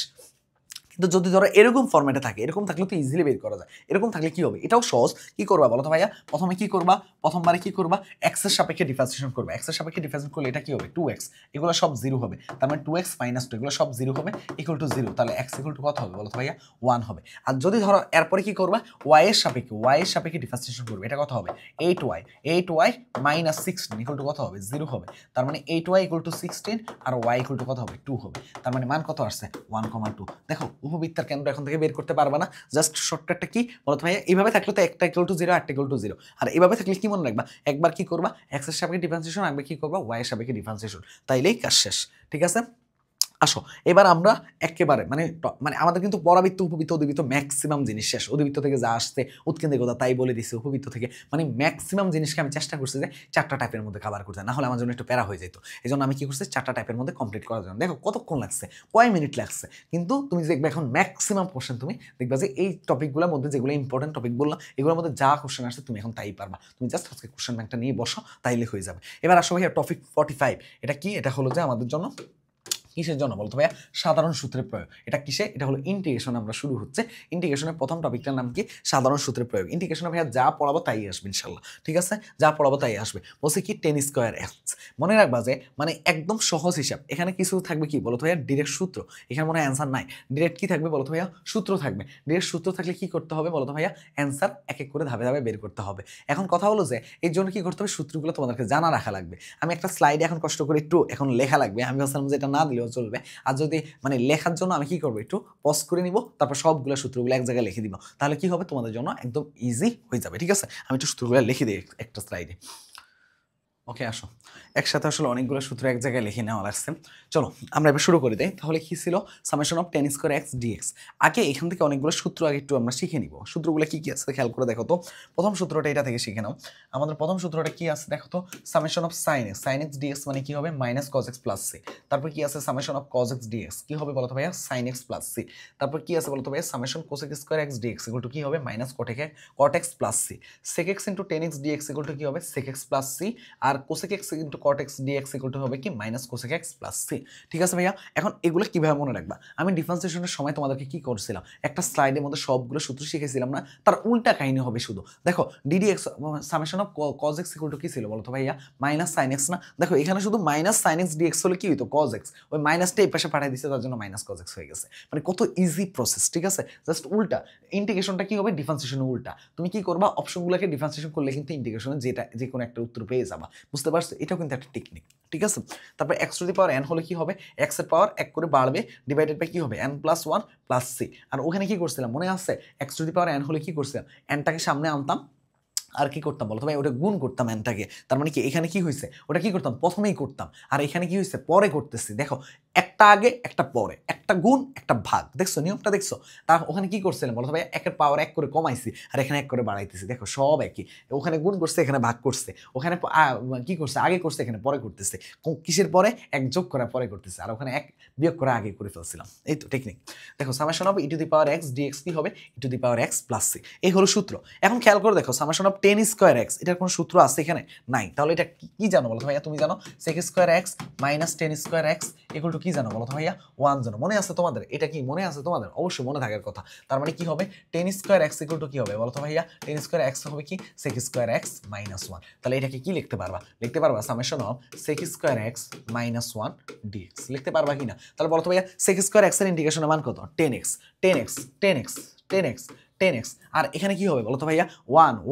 কিন্তু যদি ধরো এরকম ফরম্যাটে থাকে, এরকম থাকলে তো ইজিলি বের করা যায়। এরকম থাকলে কি হবে? এটাও সহজ। কি করবা বলো তো ভাইয়া? প্রথমে কি করবা? প্রথমবারে কি করবা? এক্স এর সাপেক্ষে ডিফারেন্সিয়েশন করবা। এক্স এর সাপেক্ষে ডিফারেন্সিয়েশন করলে এটা কি হবে? 2x, এগুলো সব 0 হবে। তার মানে 2x - 2 এগুলো সব 0 হবে, ইকুয়াল টু 0। তাহলে x ইকুয়াল টু কত হবে বলো তো ভাইয়া? 1 হবে। আর যদি ধরো এরপরে কি করবা? y এর সাপেক্ষে ডিফারেন্সিয়েশন করবে। এটা কত হবে? 8y - 16 ইকুয়াল টু কত হবে? 0 হবে। তার মানে 8y ইকুয়াল টু 16 আর y ইকুয়াল টু কত হবে? 2 হবে। তার মানে মান কত আসছে? 1,2। দেখো উপবৃত্তের কেন্দ্র এখন থেকে বের করতে পারবা না। জাস্ট শর্টকাটটা কি বলতো ভাইয়া? এইভাবে থাকলে তো একটা ইকুয়াল টু 0 আরেকটা ইকুয়াল টু 0। আর এইভাবে থাকলে কি মনে রাখবা? একবার কি করবা? x এর সাপেক্ষে ডিফারেন্সিয়েশন, একবার কি করবা? y এর সাপেক্ষে ডিফারেন্সিয়েশন। তাইলেই কাজ শেষ। ঠিক আছে? আসো এবার আমরা একেবারে মানে আমাদের কিন্তু পরাবৃত্ত, উপবৃত্ত, অধিবৃত্ত ম্যাক্সিমাম জিনিস শেষ। অধিবৃত্ত থেকে যা আসছে উৎকেন্দ্রিকতা তাই বলে দিচ্ছে। উপবৃত্ত থেকে মানে ম্যাক্সিমাম জিনিসকে আমি চেষ্টা করছি যে 4টা টাইপের মধ্যে কভার করতে, না হলে আমার জন্য একটু প্যারা হয়ে যেত। এই জন্য আমি কি করছি? 4টা টাইপের মধ্যে কমপ্লিট করার জন্য। দেখো কতক্ষণ লাগছে, কয় মিনিট লাগছে, কিন্তু তুমি দেখবে এখন ম্যাক্সিমাম কোশ্চেন তুমি দেখবা যে এই টপিকগুলোর মধ্যে যেগুলো ইম্পর্টেন্ট টপিক বললাম, এগুলোর মধ্যে যা কোশ্চেন আসছে তুমি এখন তাই পারবা। তুমি জাস্ট আজকে কোশ্চেন ব্যাংকটা নিয়ে বসো, তাইলে হয়ে যাবে। এবার আসো ভাইয়া টপিক 45। এটা কি? এটা হলো যে আমাদের জন্য কিসের জন্য বলতো ভাইয়া? সাধারণ সূত্রের প্রয়োগ। এটা কিসে? এটা হলো ইন্টিগ্রেশন। আমরা শুরু হচ্ছে ইন্টিগ্রেশনের প্রথম টপিকটার নাম কি? সাধারণ সূত্রের প্রয়োগ। ইন্টিগ্রেশনে ভাইয়া যা পড়াবো তাই আসবে ইনশাল্লাহ। ঠিক আছে? যা পড়াবো তাই আসবে। বলছে কি? 10 স্কোয়ার এক্স। মনে রাখবা যে মানে একদম সহজ হিসাব। এখানে কিছু থাকবে কি বলতো ভাইয়া? ডিরেক্ট সূত্র। এখানে মনে হয় অ্যান্সার নাই। ডিরেক্ট কি থাকবে বলতো ভাইয়া? সূত্র থাকবে। ডিরেক্ট সূত্র থাকলে কি করতে হবে বলতো ভাইয়া? অ্যান্সার এক এক করে ধাপে ধাপে বের করতে হবে। এখন কথা হলো যে এর জন্য কি করতে হবে? সূত্রগুলো তোমাদেরকে জানা রাখা লাগবে। আমি একটা স্লাইডে এখন কষ্ট করে একটু এখন লেখা লাগবে। আমি ভাবছিলাম যে এটা না দিলেও চলবে। আর যদি মানে লেখার জন্য আমি কি করবো? একটু পজ করে নিব, তারপর সবগুলো সূত্রগুলো এক জায়গায় লিখে দিব। তাহলে কি হবে? তোমাদের জন্য একদম ইজি হয়ে যাবে। ঠিক আছে? আমি একটু সূত্রগুলো লিখে দিই একটা স্লাইডে। ওকে, আসো একসাথে আসলে অনেকগুলো সূত্র এক জায়গায় লিখে নেওয়া লাগছে। চলো আমরা এবার শুরু করে দিই। তাহলে কি ছিল? Summation of 10 square x d x. আগে এখান থেকে অনেকগুলো সূত্র আগে একটু আমরা শিখে নিব। সূত্রগুলো কি কি আছে খেয়াল করে দেখো তো। প্রথম সূত্রটা এটা থেকে শিখে নাও। আমাদের প্রথম সূত্রটা কি আছে দেখো তো? Summation of sine x dx মানে কি হবে? Minus cos x plus c. তারপর কি আছে? Summation of cos x dx কি হবে বলতো ভাইয়া? Sine x plus c. তারপর কি আছে বলতো ভাইয়া? Summation cosec square x dx equal to কি হবে? Minus cot x plus c. Sec x into 10 x dx equal to কি হবে? Sec x plus c. আর cosec x into cot x dx equal to হবে কি? Minus cosec x plus c. ঠিক আছে ভাইয়া? এখন এগুলো কিভাবে মনে রাখবা? আমি ডিফারেন্সিয়েশনের সময় তোমাদেরকে কি করছিলাম? একটা স্লাইডের মধ্যে সবগুলো সূত্র শিখেছিলাম না? তার উল্টা কাহিনী হবে শুধু। দেখো d d x summation of cos x equal to কি ছিল বলতো ভাইয়া? মাইনাস সাইন এক্স না? দেখো এখানে শুধু মাইনাস সাইন এক্স ডিএক্স হলে কি হইতো? Cos x. ওই মাইনাসটা এই পাশে পাঠিয়ে দিচ্ছে, তার জন্য মাইনাস কজ এক্স হয়ে গেছে। মানে কত ইজি প্রসেস। ঠিক আছে? জাস্ট উল্টা। ইন্টিগ্রেশনটা কি হবে? ডিফারেন্সিয়েশনের উল্টা। তুমি কি করবা? অপশনগুলোকে ডিফারেন্সিয়েশন করলে কিন্তু ইন্টিগ্রেশনের যে কোনো একটা উত্তর পেয়ে যাবা। বুঝতে পারছো? এটাও কিন্তু একটা টেকনিক। ঠিক আছে? তারপর x to the power n হলে কি হবে? এক্স এর পাওয়ার এক করে বাড়বে, ডিভাইডেড বাই কি হবে? N plus one plus c. আর ওখানে কি করছিলাম মনে আছে? X to the power n হলে কি করছিলাম? এনটাকে সামনে আনতাম, আর কি করতাম বলতো ভাই? ওটা গুণ করতাম এনটাকে। তার মানে কি এখানে কি হয়েছে? ওটা কি করতাম? প্রথমেই করতাম। আর এখানে কি হয়েছে? পরে করতেছি। দেখো একটা আগে একটা পরে, একটা গুণ একটা ভাগ। দেখছো নিয়মটা? দেখছো? তার ওখানে কি করছিলাম বলতো ভাই? একের পাওয়ার এক করে কমাইছি, আর এখানে এক করে বাড়াইতেছি। দেখো সব একই। ওখানে গুণ করছে, এখানে ভাগ করছে। ওখানে কি করছে? আগে করছে, এখানে পরে করতেছে। কিসের পরে? এক যোগ করা পরে করতেছে। আর ওখানে এক বিয়োগ করা আগে করে ফেলছিলাম। এই তো টেকনিক। দেখো summation of e to the power x dx কি হবে? E to the power x plus c. এই হলো সূত্র। এখন খেয়াল করে দেখো সামেশন অফ 10 স্কোয়ার এক্স, এটার কোনো সূত্র আছে এখানে? নাই। তাহলে এটা কি জানো বলো ভাইয়া? তুমি জানো sec square x minus 10 square x equal to কি জানো বলো ভাইয়া? 1 জানো। মনে আছে তোমাদের? এটা কি মনে আছে তোমাদের? অবশ্যই মনে থাকার কথা। তার মানে কি হবে? 10 স্কোয়ার এক্স ইকুয়াল টু কি হবে বলো তো ভাইয়া? 10 স্কোয়ার এক্স হবে কি? Sec square x minus 1। তাহলে এটাকে কি লিখতে পারবা? লিখতে পারবা summation of sec square x minus 1 d x. লিখতে পারবা কি না? তাহলে বলো তো ভাইয়া সেক স্কোয়ার এক্স এর ইন্টিগ্রেশনের মান কত? 10x 10x 10x 10x 10x। আর এখানে কি হবে বলতো ভাইয়া?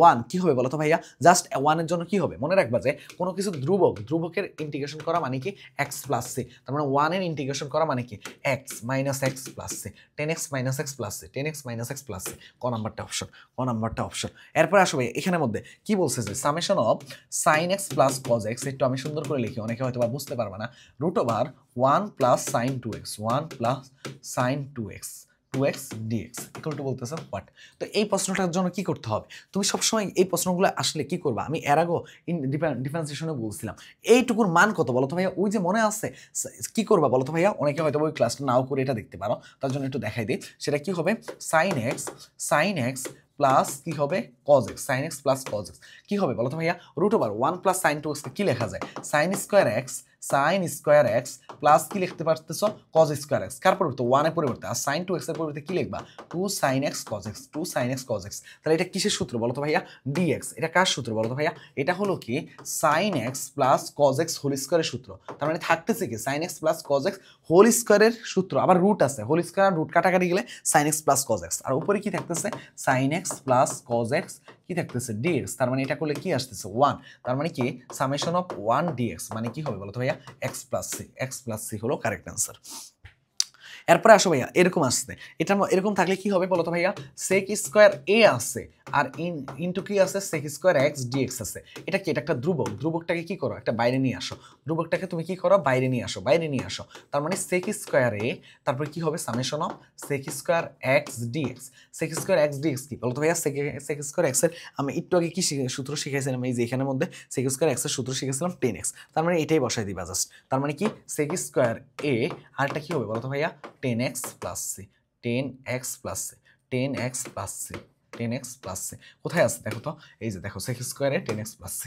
1 কি হবে বলতো ভাইয়া? জাস্ট 1 এর জন্য কি হবে? মনে রাখবা যে কোনো কিছু ধ্রুবকের ইন্টিগ্রেশন করা মানে কি? x plus c. তার মানে 1 এর ইন্টিগ্রেশন করা মানে কি? x minus x plus c. 10x minus x plus c. 10x minus x plus c. ক নাম্বারটা অপশন। এরপর আসবে এখানের মধ্যে কি বলছে যে summation of sine x plus cos x. একটু আমি সুন্দর করে লিখি, অনেকে হয়তো বা বুঝতে পারবে না। Root over 1 plus sine 2x 1 plus sine 2x 2x dx equal to বলতেছে হোয়াট। তো এই প্রশ্নটার জন্য কি করতে হবে? তুমি সবসময় এই প্রশ্নগুলো আসলে কি করবা? আমি এর আগেও ডিফারেন্সিয়েশনে বলছিলাম এইটুকুর মান কত বলো তো ভাইয়া? ওই যে মনে আছে কি করবা বলো তো ভাইয়া? অনেকে হয়তো ওই ক্লাসটা নাও করে এটা দেখতে পারো, তার জন্য একটু দেখাই দিই। সেটা কি হবে? সাইন এক্স প্লাস কি হবে? Cos x. Sine x plus cos x কি হবে বলো তো ভাইয়া? Root over 1 plus sine 2x কি লেখা যায়? Sine square x sine square x plus কি লিখতে পারতেছো কজ স্কোয়ার এক্স, কার পরিবর্তে ওয়ানের পরিবর্তে, আর সাইন 2x এর পরিবর্তে কি লিখবা 2 sin x cos x, 2 sin x cos x। তাহলে এটা কিসের সূত্র বলো তো ভাইয়া dx, এটা কার সূত্র বলো তো ভাইয়া, এটা হলো কি sin x plus cos x whole স্কোয়ারের সূত্র। তার মানে থাকতেছে কি sin x plus cos x whole স্কোয়ারের সূত্র, আবার রুট আছে, হোল স্কোয়ার রুট কাটাকাটি গেলে sin x plus cos x, আর উপরে কি থাকতেছে sin x plus cos x কি থাকতেছে dx। তার মানে এটা করলে কি আসতেছে 1, তার মানে কি সামেশন অফ 1 dx মানে কি হবে বলো তো ভাইয়া x প্লাস c হলো কারেক্ট অ্যান্সার। এরপরে আসো ভাইয়া এরকম আসছে, এটা এরকম থাকলে কি হবে বলো তো ভাইয়া sec স্কোয়ার a আছে আর ইনটু কি আছে sec স্কোয়ার x dx আছে। এটা কি, এটা একটা ধ্রুবক, ধ্রুবকটাকে কি করো একটা বাইরে নিয়ে আসো, ধ্রুবকটাকে তুমি কি করো বাইরে নিয়ে আসো, বাইরে নিয়ে আসো। তার মানে sec স্কোয়ার a তারপরে কি হবে summation of sec square x dx। sec square x dx কি বলো তো ভাইয়া sec স্কোয়ার x এর আমি একটু আগে কি সূত্র শিখাইছিলাম, এই যে এখানের মধ্যে sec স্কোয়ার x এর সূত্র শিখেছিলাম 10x, তার মানে এটাই বসাই দিবা জাস্ট। তার মানে কি sec স্কোয়ার a আর এটা কি হবে বলো তো ভাইয়া 10x plus c, 10x plus c, 10x plus c, 10x plus c কোথায় আছে দেখো তো, এই যে দেখো sec স্কোয়ারে 10x প্লাস c।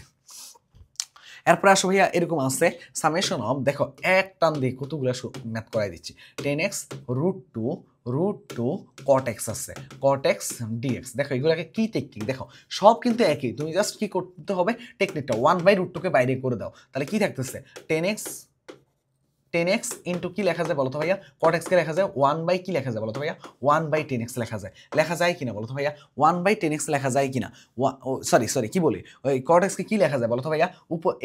এরপরে আসো ভাইয়া এরকম আছে সামেশন অফ, দেখো এক টান দিয়ে কতগুলো ম্যাথ করাই দিচ্ছি, 10x root two cot x আছে, cot x dx। দেখো এগুলোকে কি টেকনিক, দেখো সব কিন্তু একই, তুমি জাস্ট কি করতে হবে টেকনিকটা 1/√2 কে বাইরে করে দাও, তাহলে কি থাকতেছে 10x ইন্টু কি লেখা যায় বলো তো ভাইয়া cot x কে লেখা যায় 1 কি লেখা যায় বলো তো ভাইয়া 1/10x লেখা যায় কিনা বলো তো ভাইয়া 1/10x লেখা যায় কিনা, সরি কি বলি ওই cot x কে কি লেখা যায় বলো তো ভাইয়া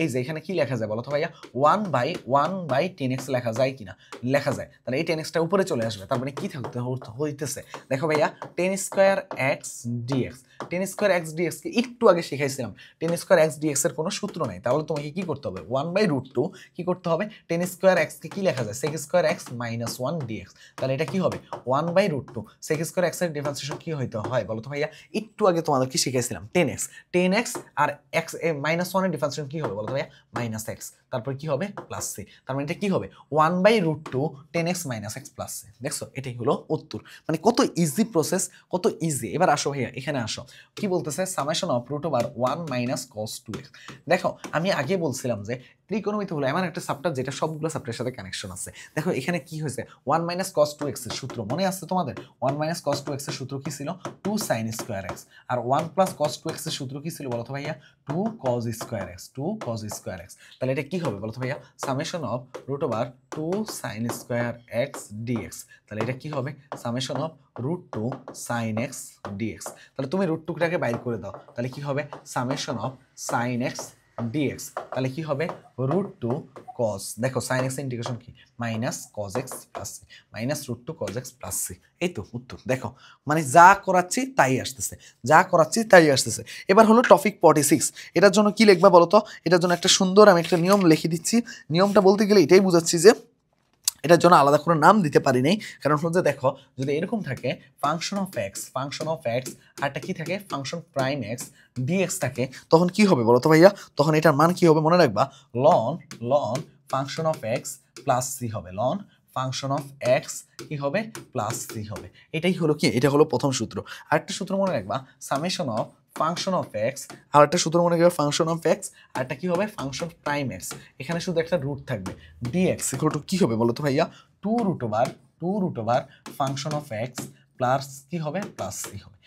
এই যে এখানে কি লেখা যায় বলো তো ভাইয়া 1/10x লেখা যায় কিনা, লেখা যায়। তাহলে এই 10x টা উপরে চলে আসবে, তার মানে কি থাকতে হইতেছে দেখো ভাইয়া 10 square x dx, 10 square x dx কে একটু আগে শিখাইছিলাম, 10 স্কয়ার x dx এর কোনো সূত্র নাই, তাহলে তোমাকে কি করতে হবে 1/√2 কি করতে হবে 10 স্কয়ার x কে কি লেখা যায় sec square x minus 1 dx। তাহলে এটা কি হবে 1/√2 sec স্কয়ার x এর ডিফারেন্সিয়েশন কি হইতে হয় বলো তো ভাইয়া, একটু আগে তোমাদের কি শিখাইছিলাম 10x আর x মাইনাস 1 এর ডিফারেন্সিয়েশন কি হবে বলো তো ভাইয়া মাইনাস x, তারপর কি হবে প্লাস c। তার মানে এটা কি হবে 1/√2 10x minus x plus c। দেখছো এটাই হলো উত্তর, মানে কত ইজি প্রসেস, কত ইজি। এবার আসো ভাইয়া এখানে আসো, কি বলতেছে summation of √1 minus cos 2x। দেখো আমি আগে বলছিলাম যে ত্রিকোণমিতি হলো এমন একটা সাবটার যেটা সবগুলো সাবটার সাথে কানেকশন আছে। দেখো এখানে কি হয়েছে 1 মাইনাস cos 2x এর সূত্র মনে আছে তোমাদের, 1 মাইনাস cos 2x এর সূত্র কি ছিল 2 sin স্কয়ার x, আর 1 প্লাস cos 2x এর সূত্র কি ছিল বলো তো ভাইয়া 2 cos square x, 2 cos square x। তাহলে এটা কি হবে বলো তো ভাইয়া summation of √2 sin square x dx। তাহলে এটা কি হবে summation of √2 sin x dx। তাহলে তুমি √2টাকে বাইর করে দাও, তাহলে কি হবে summation of sin x dx। তাহলে কি হবে √2 cos, দেখো sin x ইন্টিগ্রেশন কি minus cos x plus c, minus √2 cos x plus c। এই তো উত্তর, দেখো মানে যা করাচ্ছি তাই আসতেছে, যা করাচ্ছি তাই আসতেছে। এবার হলো টপিক 46, এটার জন্য কি লিখবা বলো তো, এটার জন্য একটা সুন্দর আমি একটা নিয়ম লিখে দিচ্ছি। নিয়মটা বলতে গেলে এটাই বুঝাচ্ছি যে এটার জন্য আলাদা করে নাম দিতে পারি নাই, কারণ হচ্ছে দেখো যদি এরকম থাকে ফাংশন অফ এক্স আর একটা কি থাকে ফাংশন প্রাইম এক্স ডিএক্স থাকে, তখন কি হবে বলো তো ভাইয়া, তখন এটার মান কি হবে মনে রাখবা ln function of x plus c হবে, লন ফাংশন অফ এক্স কি হবে প্লাস সি হবে। এটাই হলো কি, এটা হলো প্রথম সূত্র। আরেকটা সূত্র মনে রাখবা summation of function of x, আর একটা সূত্র মনে রাখবে ফাংশন অফ এক্স, আর একটা কি হবে ফাংশন প্রাইম এক্স, এখানে শুধু একটা রুট থাকবে ডিএক্স ইকুয়াল টু কি হবে বলো তো ভাইয়া 2√2 ফাংশন অফ এক্স প্লাস কি হবে প্লাস সি হবে।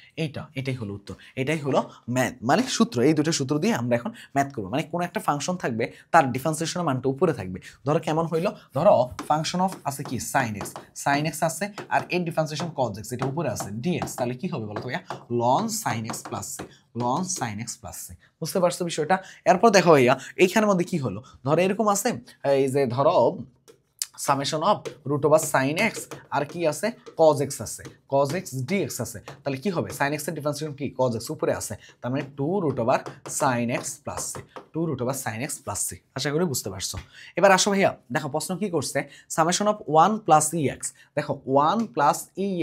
এটাই হলো উত্তর, এটাই হলো ম্যাথ মানে সূত্র। এই দুটো সূত্র দিয়ে আমরা এখন ম্যাথ করবো, মানে কোনো একটা ফাংশন থাকবে তার ডিফারেন্সিয়েশনের মানটা উপরে থাকবে। ধরো কেমন হইলো, ধরো ফাংশন অফ আছে কি সাইন এক্স আছে, আর এর ডিফারেন্সিয়েশন কজ এক্স এটা উপরে আছে ডিএক্স, তাহলে কি হবে বলো তো ভাইয়া ln sine x plus c, ln sine x plus c. বুঝতে পারছো বিষয়টা? এরপর দেখো ভাইয়া এইখানের মধ্যে কি হলো, ধরো এরকম আছে এই যে ধরো সামেশন অফ √sin x আর কি আছে cos x আছে, cos x dx আছে। তাহলে কি হবে sin x এর ডিফারেন্সিয়েশন কি cos x উপরে আছে, তার মানে 2√sin x plus c, 2√sin x plus c। আশা করি বুঝতে পারছো। এবার আসো ভাইয়া দেখো প্রশ্ন কি করছে সামেশন অফ 1 প্লাস ex, দেখো 1 প্লাস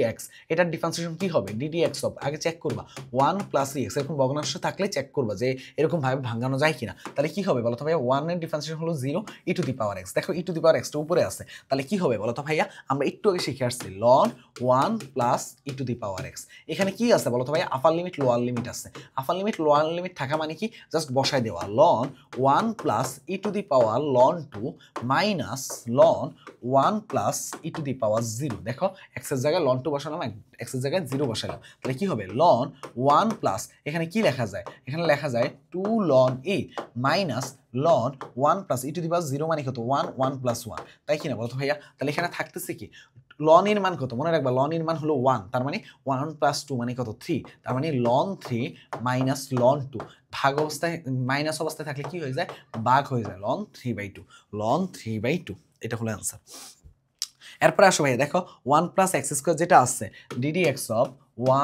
ex এটার ডিফারেন্সিয়েশন কি হবে ddx অফ, আগে চেক করবা 1 প্লাস ex এরকম ভগ্নাংশ থাকলে চেক করবা যে এরকম ভাবে ভাঙানো যায় কিনা। তাহলে কি হবে বলো তো ভাইয়া 1 এর ডিফারেন্সিয়েশন হলো 0 e two the power x, দেখো e two the power x টা উপরে আছে, তাহলে কি হবে বলো তো ভাইয়া, আমরা একটু আগে শিখে আসছি ln 1 plus e to the power x. এখানে কি আছে বলো তো ভাইয়া, আপার লিমিট লোয়ার লিমিট আছে। আপার লিমিট লোয়ার লিমিট থাকা মানে কি, জাস্ট বসাই দেওয়া ln 1 plus e to the power ln 2 minus ln 1 plus e to the power 0। দেখো এক্সের জায়গায় ln 2 বসালাম, এক্সের জায়গায় 0 বসালাম, তাহলে কি হবে ln 1 প্লাস, এখানে কি লেখা যায়, এখানে লেখা যায় 2 ln e minus ln 1 plus e to the power 0 মানে কত 1, 1 প্লাস 1, তাই কি না বলতো ভাইয়া। তাহলে এখানে থাকতেছে কি, ln এর মান কত মনে রাখবা, ln এর মান হলো 1, তার মানে 1 প্লাস 2 মানে কত 3, তার মানে ln 3 মাইনাস ln 2, ভাগ অবস্থায় মাইনাস অবস্থায় থাকলে কি হয়ে যায়, ভাগ হয়ে যায় ln 3/2, ln 3/2, এটা হলো অ্যান্সার। এরপরে আসো ভাইয়া দেখো 1 প্লাস এক্স স্কোয়ার যেটা আছে DD x of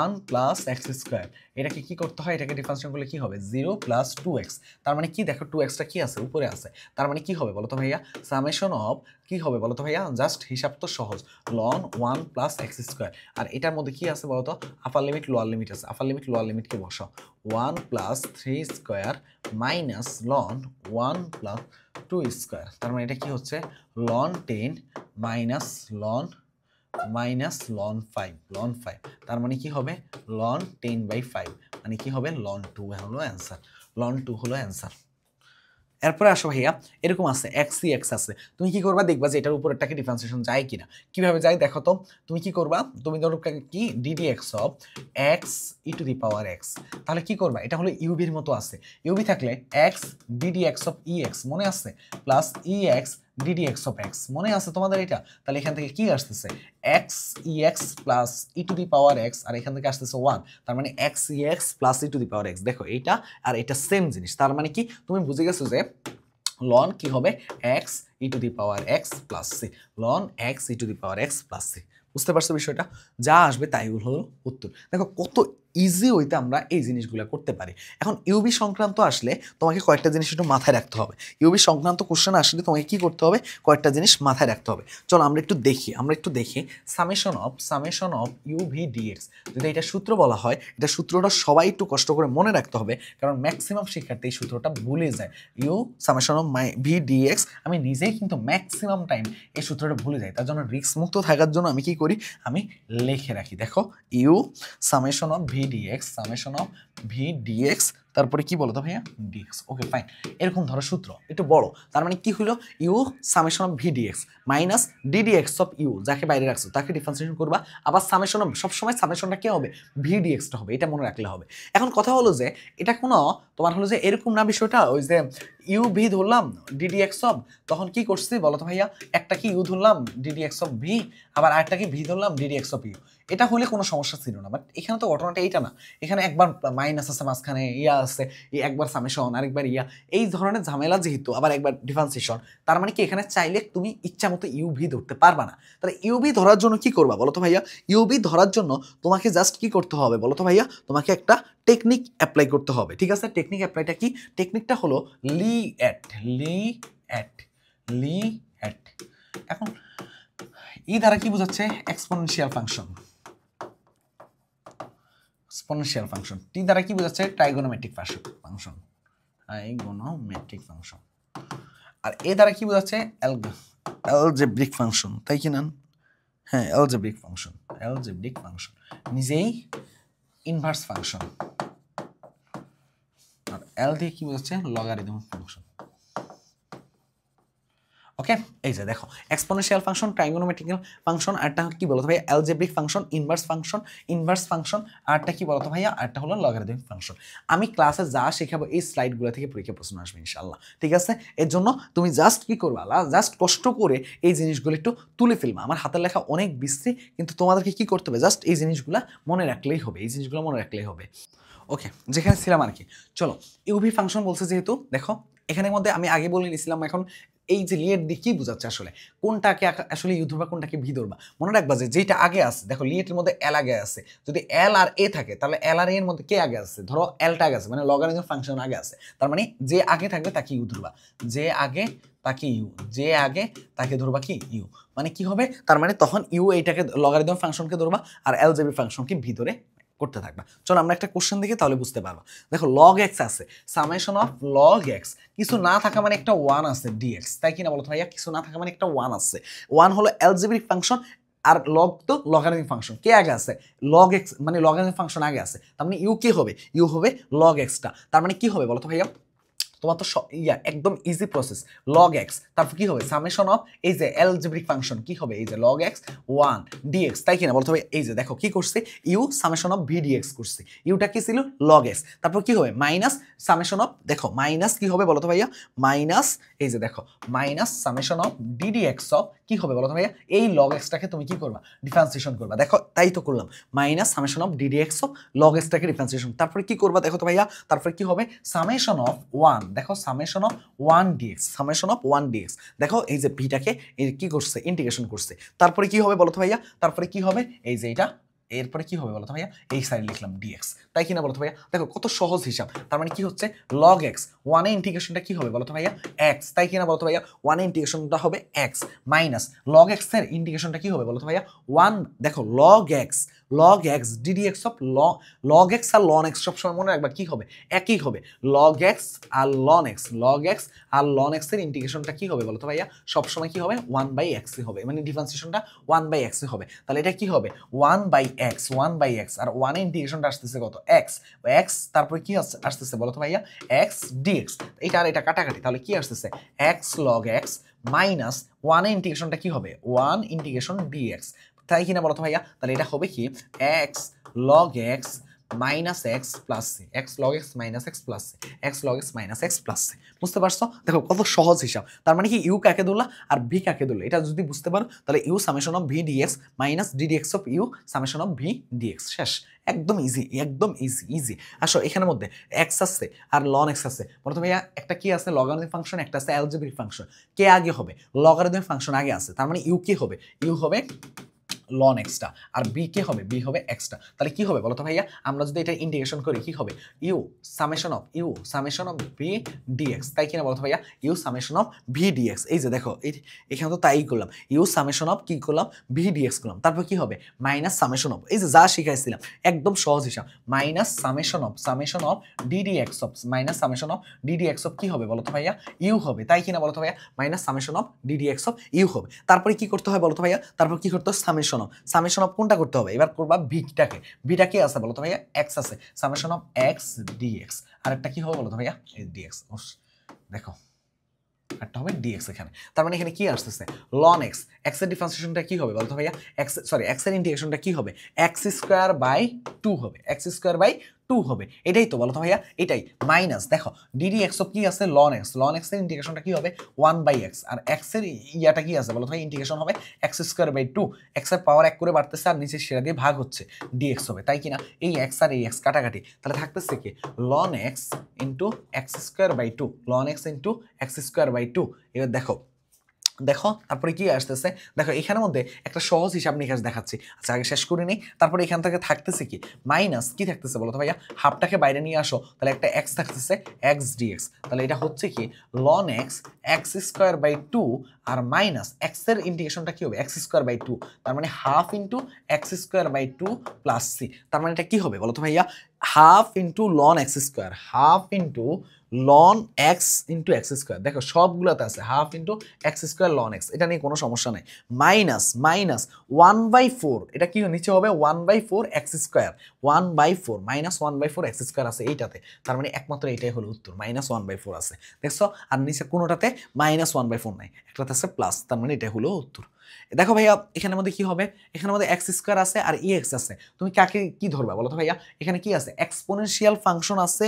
1 plus x square, এটাকে কি করতে হয়, এটাকে ডিফারেন্সিয়েট করলে কি হবে 0 প্লাস 2x, তার মানে কি দেখো 2xটা কি আছে উপরে আছে, তার মানে কি হবে বলো তো ভাইয়া, সামেশন অফ কি হবে বলো তো ভাইয়া, জাস্ট হিসাব তো সহজ, ln 1 প্লাস এক্স স্কোয়ার, আর এটার মধ্যে কি আছে বলো তো, আপার লিমিট লোয়ার লিমিট আছে, আপার লিমিট লোয়ার লিমিটকে বসাও 1 plus 3 square minus ln 1 plus 2 square, তার মানে এটা কি হচ্ছে ln 10 মাইনাস ln 5, তার মানে কি হবে ln 10/5, মানে কি হবে ln 2 হলো অ্যান্সার, ln 2 হলো অ্যান্সার। এরপরে আসো ভাইয়া এরকম আছে x আছে, তুমি কি করবা দেখবা যে এটার উপরেরটাকে ডিফারেন্সিয়েশন যায় কিনা, কিভাবে যায় দেখো তো, তুমি কি করবা, তুমি ধরো কি DD x of x e to the power x, তাহলে কি করবা, এটা হলো ইউবির মতো আছে, ইউবি থাকলে x d d x of e x মনে আছে, plus e x d d x of x মনে আছে তোমাদের এটা, তাহলে এখান থেকে কি আসতেছে x e x plus e to the power x, আর এখান থেকে আসতেছে 1, তার মানে x e x plus e to the power x, দেখো এইটা আর এটা সেম জিনিস, তার মানে কি তুমি বুঝে গেছো যে ln কি হবে x e to the power x plus c, ln x e to the power x plus c, বুঝতে পারছো বিষয়টা, যা আসবে তাই হলো উত্তর। দেখো কত ইজি হইতে আমরা এই জিনিসগুলো করতে পারি। এখন ইউবি সংক্রান্ত আসলে তোমাকে কয়েকটা জিনিস একটু মাথায় রাখতে হবে, ইউবি সংক্রান্ত কোশ্চেন আসলে তোমাকে কি করতে হবে, কয়েকটা জিনিস মাথায় রাখতে হবে। চলো আমরা একটু দেখি সামেশন অফ ইউভি ডিএক্স, যদি এটা সূত্র বলা হয়, এটা সূত্রটা সবাই একটু কষ্ট করে মনে রাখতে হবে, কারণ ম্যাক্সিমাম শিক্ষার্থী এই সূত্রটা ভুলে যায়, u summation of v d x, আমি নিজেই কিন্তু ম্যাক্সিমাম টাইম এই সূত্রটা ভুলে যাই, তার জন্য রিস্ক মুক্ত থাকার জন্য আমি কি করি, আমি লিখে রাখি, দেখো u summation of v d x, summation of v d x, তারপরে কি বলো তো ভাইয়া ডিএক্স, ওকে ফাইন, এরকম ধরো সূত্র একটু বড়, তার মানে কি হলো u summation of v d x minus d d x of u, যাকে বাইরে রাখছো তাকে ডিফারেন্সিয়েশন করবা, আবার সামেশন অফ সবসময় সামেশনটা কি হবে ভি ডিএক্সটা হবে, এটা মনে রাখলে হবে। এখন কথা হলো যে এটা কোনো তোমার হলো যে এরকম না বিষয়টা, ওই যে ইউ ভি ধরলাম ডিডিএক্স অফ, তখন কি করছি বলো তো ভাইয়া, একটা কি ইউ ধরলাম ডিডিএক্স অফ ভি, আবার আরেকটা কি ভি ধরলাম ডিডিএক্স অফ ইউ, এটা হলে কোনো সমস্যা ছিল না, বাট এখানে তো ঘটনাটা এইটা না, এখানে একবার মাইনাস আছে মাঝখানে ইয়া আছে, একবার সামেশন আরেকবার ইয়া, এই ধরনের ঝামেলা যেহেতু, আবার একবার ডিফারেন্সিয়েশন, তার মানে কি এখানে চাইলে তুমি ইচ্ছা মতো ইউভি ধরতে পারবা না, তাহলে ইউভি ধরার জন্য কি করবা বলো তো ভাইয়া, ইউভি ধরার জন্য তোমাকে জাস্ট কি করতে হবে বলো তো ভাইয়া, তোমাকে একটা টেকনিক অ্যাপ্লাই করতে হবে, ঠিক আছে, টেকনিক অ্যাপ্লাইটা কি, টেকনিকটা হলো লি অ্যাট। এখন ই দ্বারা কি বোঝাচ্ছে এক্সপোনেনশিয়াল ফাংশন, টি দ্বারা কি বোঝাচ্ছে ট্রাইগোনোমেট্রিক ফাংশন, আর এ দ্বারা কি বোঝাচ্ছে অ্যালজেব্রিক ফাংশন, তাই কি না, হ্যাঁ অ্যালজেব্রিক ফাংশন নিজেই ইনভার্স ফাংশন, আর এল দিয়ে কি বোঝাচ্ছে লগারিদম ফাংশন। ওকে, এই যে দেখো এক্সপোনেনশিয়াল ফাংশন, ট্রাইগোনোমেট্রিক্যাল ফাংশন, আরটা কি বলতো ভাইয়া অ্যালজেব্রিক ফাংশন, ইনভার্স ফাংশন, আরটা কি বলতো ভাইয়া, আরটা হলো লগারিদমিক ফাংশন। আমি ক্লাসে যা শেখাবো এই স্লাইডগুলো থেকে পরীক্ষা প্রশ্ন আসবে ইনশাআল্লাহ, ঠিক আছে, এর জন্য তুমি জাস্ট কি করবা, জাস্ট কষ্ট করে এই জিনিসগুলো একটু তুলে ফেলবা, আমার হাতের লেখা অনেক বিশ্রী, কিন্তু তোমাদেরকে কি করতে হবে, জাস্ট এই জিনিসগুলো মনে রাখলেই হবে, ওকে, যেখানে ছিলাম আর কি। চলো ইউভি ফাংশন বলছে যেহেতু, দেখো এখানের মধ্যে আমি আগে বলে নিয়েছিলাম, এখন এই যে লিয়েট দিয়ে কি বোঝাচ্ছে আসলে, কোনটাকে আসলে ইউ ধরবা কোনটাকে ভি ধরবা, মনে রাখবা যে যেটা আগে আছে, দেখো লিয়েটের মধ্যে এল আগে আছে, যদি এল আর এ থাকে তাহলে এল আর এর মধ্যে কে আগে আছে, ধরো এলটা আগে আছে, মানে লগারিদম ফাংশন আগে আছে, তার মানে যে আগে থাকবে তাকে ইউ ধরবা, যে আগে তাকে ধরবা কি ইউ, মানে কি হবে, তার মানে তখন ইউ এইটাকে লগারিদম ফাংশনকে ধরবা আর এলজেব্রিক ফাংশনকে ভি ধরে করতে থাকবা। চলো আমরা একটা কোশ্চেন দেখি, তাহলে বুঝতে পারবা। দেখো লগ এক্স আছে, সামেশন অফ লগ এক্স, কিছু না থাকা মানে একটা 1 আছে ডিএক্স, তাই কিনা বলো তো ভাইয়া? কিছু না থাকা মানে একটা 1 আছে, 1 হলো অ্যালজেব্রিক ফাংশন, আর লগ তো লগারিদমিক ফাংশন, কে আগে আছে? লগ এক্স, মানে লগারিদমিক ফাংশন আগে আছে, তার মানে ইউ কি হবে? ইউ হবে লগ এক্সটা। তার মানে কি হবে বলো তো ভাইয়া? তোমার তো একদম ইজি প্রসেস, লগ এক্স, তারপর কি হবে? সামেশন অফ এই যে অ্যালজেব্রিক ফাংশন কি হবে? এই যে লগ এক্স 1 ডিএক্স, তাই কিনা বলতে হবে? এই যে দেখো কি করছে, u summation of v d x করছে, ইউটা কি ছিল? লগ এক্স, তারপর কি হবে? মাইনাস সামেশন অফ, দেখো মাইনাস কি হবে বলো তো ভাইয়া? মাইনাস এই যে দেখো minus summation of d d x of কি হবে বলো তো ভাইয়া? এই লগ এক্সটাকে তুমি কি করবা? ডিফারেন্সিয়েশন করবা। দেখো তাই তো করলাম, minus summation of d d x of log এক্সটাকে ডিফারেন্সিয়েশন, তারপরে কি করবা দেখো তো ভাইয়া? তারপরে কি হবে? সামেশন অফ 1, দেখো summation of 1 d x, summation of 1 d x, দেখো এই যে ভিটাকে কি করছে? ইন্টিগ্রেশন করছে, তারপরে কি হবে বলো তো ভাইয়া? তারপরে কি হবে? এই যে এটা, এরপরে কি হবে বলতো ভাইয়া? এই সাইড লিখলাম ডিএক্স, তাই কিনা বলতো ভাইয়া? দেখো কত সহজ হিসাব। তার মানে কি হচ্ছে? লগ এক্স 1 এর ইন্টিগ্রেশনটা কি হবে বলতো ভাইয়া? এক্স, তাই কিনা বলতো ভাইয়া? 1 এর ইন্টিগ্রেশনটা হবে এক্স, মাইনাস লগ এক্স এর ইন্টিগ্রেশনটা কি হবে বলতো ভাইয়া? 1, দেখো log x d d x of log x আর লন এক্স সবসময় মনে রাখবা কি হবে? একই হবে। লগ এক্স আর লন এক্স, লগ এক্স আর লন এক্স এর ইন্টিগ্রেশনটা কি হবে বলতো ভাইয়া? সবসময় কি হবে? 1/x হবে, মানে ডিফারেন্সিয়েশনটা 1/x হবে। তাহলে এটা কি হবে? 1/x, আর 1 এর ইন্টিগ্রেশনটা আসতেছে কত? x, তারপরে কি আসতেছে বলো তো ভাইয়া? x dx, এটা আর এটা কাটাকাটি, তাহলে কি আসতেছে? x log x মাইনাস 1 এর ইন্টিগ্রেশনটা কি হবে? 1 ইন্টিগ্রেশন dx, তাই কিনা বলো তো ভাইয়া? তাহলে এটা হবে কি? x log x minus x plus c, x log x minus x plus c, x log x minus x plus c. বুঝতে পারছো? দেখো কত সহজ হিসাব। তার মানে কি ইউ কাকে ধরলা আর ভি কাকে ধরলা, এটা যদি বুঝতে পারো তাহলে u summation of v d x minus d d x of u summation of v d x, শেষ। একদম ইজি, একদম ইজি। আসো এখানের মধ্যে এক্স আছে আর লন এক্স আছে, প্রথমে ভাইয়া একটা কি আছে? লগারিদমিক ফাংশন, একটা আছে অ্যালজেব্রিক ফাংশন, কে আগে হবে? লগারিদমিক ফাংশন আগে আছে, তার মানে ইউ কি হবে? ইউ হবে লন এক্সটা, আর বি কে হবে? বি হবে এক্সটা। তাহলে কি হবে বলো তো ভাইয়া? আমরা যদি এটা ইন্টিগ্রেশন করি কি হবে? U summation of v d x, তাই কিনা বলো তো ভাইয়া? U summation of v d x, এই যে দেখো এখানে তো তাই করলাম, ইউ সামেশন অফ কি করলাম? ভি ডিএক্স করলাম, তারপর কি হবে? মাইনাস সামেশন অফ, এই যে যা শিখাইছিলাম একদম সহজ হিসাব, minus summation of d d x of, minus summation of d d x of কি হবে বলো তো ভাইয়া? ইউ হবে, তাই কিনা বলো তো ভাইয়া? Minus summation of d d x of u হবে। তারপরে কি করতে হয় বলো তো ভাইয়া? তারপর কি করতে হয়? সামেশন অফ কোনটা করতে হবে? এবার করবা ভিটা কি আছে বলো তো ভাইয়া? এক্স আছে, সামেশন অফ এক্স ডিএক্স, আর একটা কি হবে বলো তো ভাইয়া? ডিএক্স, দেখো একটা হবে ডিএক্স এখানে। তার মানে এখানে কি আসতেছে? লন এক্স, এক্স এর ডিফারেন্সিয়েশনটা কি হবে বলতো ভাইয়া? এক্স এর ইন্টিগ্রেশনটা কি হবে? এক্স স্কোয়ার বাই 2 হবে, এক্স স্কোয়ার বাই 2 হবে, এটাই তো বলো তো ভাইয়া? এটাই মাইনাস দেখো ডিডি এক্স অফ কি আছে? লন এক্স এর ইন্টিগ্রেশনটা কি হবে? 1/x, আর এক্স এর ইয়াটা কি আছে বলো তো ভাই? ইন্টিগ্রেশন হবে এক্স স্কোয়ার বাই 2, এক্স এর পাওয়ার 1 করে বাড়তেছে আর নিচে সেটা দিয়ে ভাগ হচ্ছে, ডিএক্স হবে, তাই কিনা? এই এক্স আর এই এক্স কাটাকাটি, তাহলে থাকতেছে কি? Ln x into x square by 2, ln x into x square by 2। এবার দেখো তারপরে কি আসতেছে? দেখো এখানের মধ্যে একটা সহজ হিসাব নিকাশ দেখাচ্ছি। আচ্ছা আগে শেষ করে নিই, তারপরে এখান থেকে থাকতেছে কি? মাইনাস কি থাকতেছে বলো তো ভাইয়া? হাফটাকে বাইরে নিয়ে আসো, তাহলে একটা এক্স থাকতেছে, এক্স ডিএক্স, তাহলে এটা হচ্ছে কি? Ln x x square by 2, আর মাইনাস এক্স এর ইন্টিগ্রেশনটা কি হবে? এক্স স্কোয়ার বাই 2, তার মানে half into x square by 2 plus c, তার মানে এটা কি হবে বলো তো ভাইয়া? Half into ln x square, half into ln x into x square, দেখো সবগুলোতে আছে half into x square ln x, এটা নিয়ে কোনো সমস্যা নেই। মাইনাস 1/4, এটা কি নিচে হবে? 1/4 x square, 1/4 minus 1/4 x square আছে এইটাতে, তার মানে একমাত্র এটাই হলো উত্তর, মাইনাস 1/4 আছে, দেখছো? আর নিচে কোনোটাতে মাইনাস 1/4 নাই, একটাতে আছে প্লাস, তার মানে এটাই হলো উত্তর। দেখো ভাইয়া এখানের মধ্যে কি হবে? এখানের মধ্যে এক্স স্কোয়ার আছে আর ই এক্স আছে, তুমি কাকে কি ধরবা বলো তো ভাইয়া? এখানে কি আছে? এক্সপোনেনশিয়াল ফাংশন আছে,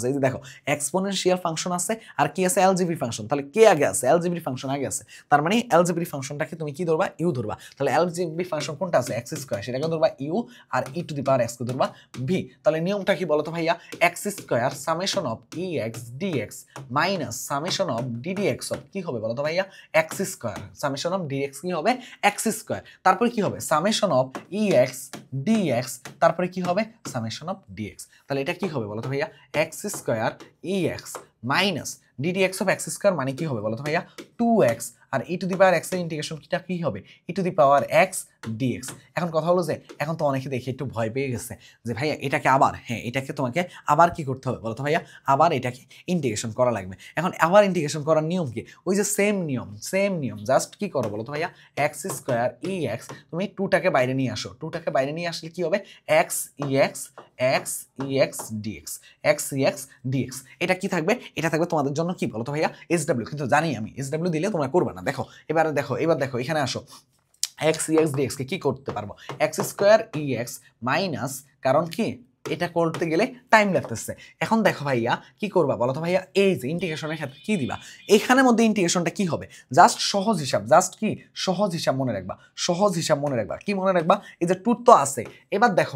এই যে দেখো এক্সপোনেনশিয়াল ফাংশন আছে, আর কি আছে? এলজেব্রি ফাংশন, তাহলে কে আগে আছে? এলজেব্রি ফাংশন আগে আছে, তার মানে এলজেব্রি ফাংশনটাকে তুমি কি ধরবা? ইউ ধরবা। তাহলে এলজেব্রি ফাংশন কোনটা আছে? এক্স স্কোয়ার, সেটাকে ধরবা ইউ, আর e to the power x কে ধরবা ভি। তাহলে নিয়মটা কি বলো তো ভাইয়া? X square summation of e x dx minus summation of d d x of কি হবে বলো তো ভাইয়া? X square, summation of dx কি হবে? এক্স স্কোয়ার, তারপরে কি হবে? Summation of e x dx, তারপরে কি হবে? Summation of dx. তাহলে এটা কি হবে বলো তো ভাইয়া? X square E x minus d d x of x square, মানে কি হবে বলো তো ভাইয়া? 2x, R e to the power x এর ইন্টিগ্রেশনটা কি হবে e to the power x dx. এখন কথা হলো যে এখন তো অনেকে দেখে একটু ভয় পেয়ে গেছে যে ভাইয়া এটাকে আবার এটাকে তোমাকে আবার কি করতে হবে বলো তো ভাইয়া, আবার এটাকে ইন্টিগ্রেশন করা লাগবে। এখন আবার ইন্টিগ্রেশন করার নিয়ম কি, ওই যে সেম নিয়ম জাস্ট কি করো বলো তো ভাইয়া, এক্স স্কোয়ার ই এক্স, তুমি টুটাকে বাইরে নিয়ে আসো, টুটাকে বাইরে নিয়ে আসলে কি হবে x e x dx, x e x dx. এটা কি থাকবে, এটা থাকবে তোমাদের জন্য কি বলো তো ভাইয়া এস ডাব্লিউ, কিন্তু জানি আমি এস ডাব্লিউ দিলে তোমরা করবে না। দেখো এবার দেখো এখানে আসো, এক্স ই এক্স ডিএক্স কে কি করতে পারবো, এক্স স্কোয়ার ই এক্স মাইনাস, কারণ কি এটা করতে গেলে টাইম লাগতেছে। এখন দেখো ভাইয়া কি করবা বলো তো ভাইয়া, এই যে ইন্টিগ্রেশনের ক্ষেত্রে কি দিবা, এখানের মধ্যে ইন্টিগ্রেশনটা কি হবে, জাস্ট সহজ হিসাব, জাস্ট কি সহজ হিসাব মনে রাখবা, সহজ হিসাব মনে রাখবা, কি মনে রাখবা, এই যে টু তো আছে। এবার দেখো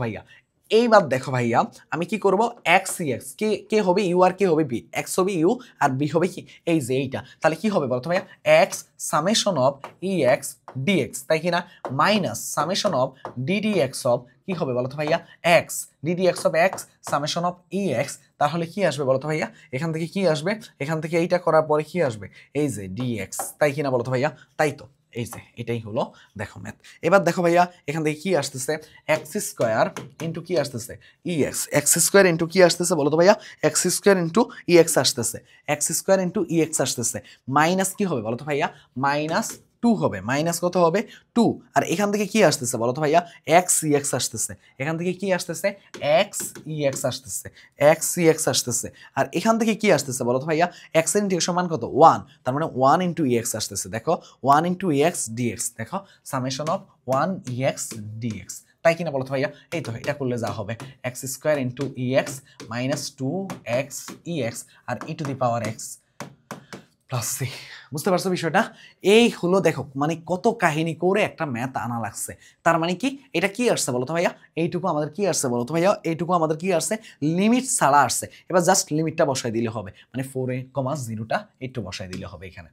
ভাইয়া আমি কি করব, এক্স ই এক্স কে হবে ইউ আর কে হবে বি, এক্স হবে ইউ আর বি হবে কি এই যে এইটা, তাহলে কি হবে বলতো ভাইয়া x summation of e x d x, তাই কিনা, minus summation of d d x of কি হবে বলতো ভাইয়া x d d x of x summation of e x, তাহলে কি আসবে বলতো ভাইয়া, এখান থেকে কি আসবে, এখান থেকে এইটা করার পরে কি আসবে এই যে ডিএক্স, তাই কিনা বলতো ভাইয়া, তাই তো এই যে এটাই হলো দেখো ম্যাথ। এবার দেখো ভাইয়া এখান থেকে কি আসতেছে, এক্স স্কোয়ার ইন্টু কি আসতেছে ই এক্স, এক্স স্কোয়ার ইন্টু কি আসতেছে বলো তো ভাইয়া, x square into e x আসতেছে, x square into e x আসতেছে, মাইনাস কি হবে বলো তো ভাইয়া, মাইনাস টু হবে, মাইনাস কত হবে টু, আর এখান থেকে কি আসতেছে বলো তো ভাইয়া এক্স ই এক্স আসতেছে, এখান থেকে কি আসতেছে এক্স ই এক্স আসতেছে, এক্স ই এক্স আসতেছে, আর এখান থেকে কি আসতেছে বলো তো ভাইয়া এক্স এর ইন্টিগ্রেশন মান কত ওয়ান, তার মানে ওয়ান ইন্টু ই এক্স আসতেছে, দেখো one into e x d x, দেখো summation of one e x d x, তাই কিনা বলো তো ভাইয়া, এই তো এটা করলে যা হবে x square into e x minus two x e x আর e to the power x plus c. বুঝতে পারছো বিষয়টা, এই হলো দেখো মানে কত কাহিনী করে একটা ম্যাথ আনা লাগছে। তার মানে কি এটা কি আসছে বলো তো ভাইয়া, এইটুকু আমাদের কি আসছে বলো তো ভাইয়া, এইটুকু আমাদের কি আসছে লিমিট ছাড়া আসছে। এবার জাস্ট লিমিটটা বসাই দিলে হবে, মানে 4a,0টা একটু বসাই দিলে হবে এখানে।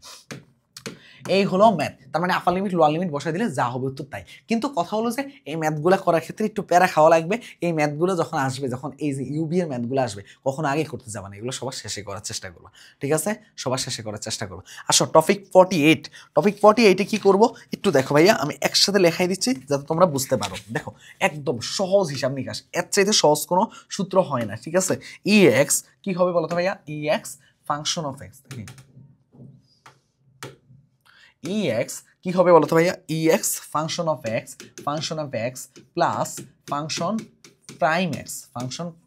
এই হলো ম্যাথ, তার মানে আপার লিমিট লোয়ার লিমিট বসাই দিলে যা হবে উত্তর তাই। কিন্তু কথা হলো যে এই ম্যাথগুলো করার ক্ষেত্রে একটু প্যারা খাওয়া লাগবে। এই ম্যাথগুলো যখন আসবে, যখন এই যে ইউবি এর ম্যাথগুলো আসবে, কখন আগে করতে যাবা না, এগুলো সবার শেষে করার চেষ্টা করবা, ঠিক আছে, সবার শেষে করার চেষ্টা করবো। আসো টপিক 48, টপিক 48-এ কি করবো একটু দেখো ভাইয়া, আমি একসাথে লেখাই দিচ্ছি যাতে তোমরা বুঝতে পারো। দেখো একদম সহজ হিসাব নিকাশ, এর চাইতে সহজ কোনো সূত্র হয় না, ঠিক আছে। ই এক্স কি হবে বলো তো ভাইয়া, e x function of x, e x কি হবে বলো তো ভাইয়া, e x function of x plus function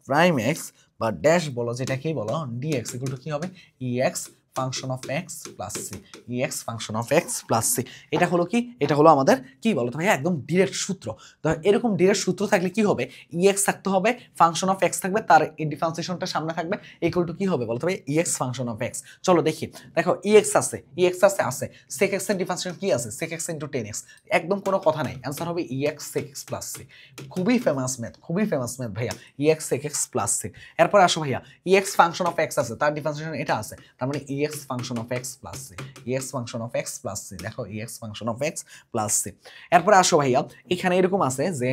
prime x বা ড্যাশ বলো যেটাকেই বলো, ডিএক্স ইকুয়াল টু কি হবে e x function of x plus c, e x function of x plus c. এটা হলো কি, এটা হলো আমাদের কি বলো তো ভাইয়া একদম ডিরেক্ট সূত্র। তো এরকম ডিরেক্ট সূত্র থাকলে কি হবে, ই এক্স থাকতে হবে, ফাংশন অফ এক্স থাকবে, তার এই ডিফারেন্সিয়েশনটা সামনে থাকবে, ইকুয়াল টু কি হবে বলতে হবে e x function of x. চলো দেখি, দেখো ই এক্স আছে সেক এক্স এর ডিফারেন্সিয়েশন কি আছে, sec x into ten x, একদম কোনো কথা নেই, অ্যান্সার হবে e x sec x plus c. খুবই ফেমাস ম্যাথ ভাইয়া, e x sec x plus c. এরপর আসো ভাইয়া e x function of x আছে, তার ডিফারেন্সিয়েশন এটা আছে, তার মানে e x function of x plus c, e x function of x plus c, দেখো e x function of x plus c. এরপরে আসো ভাইয়া এখানে এরকম আছে যে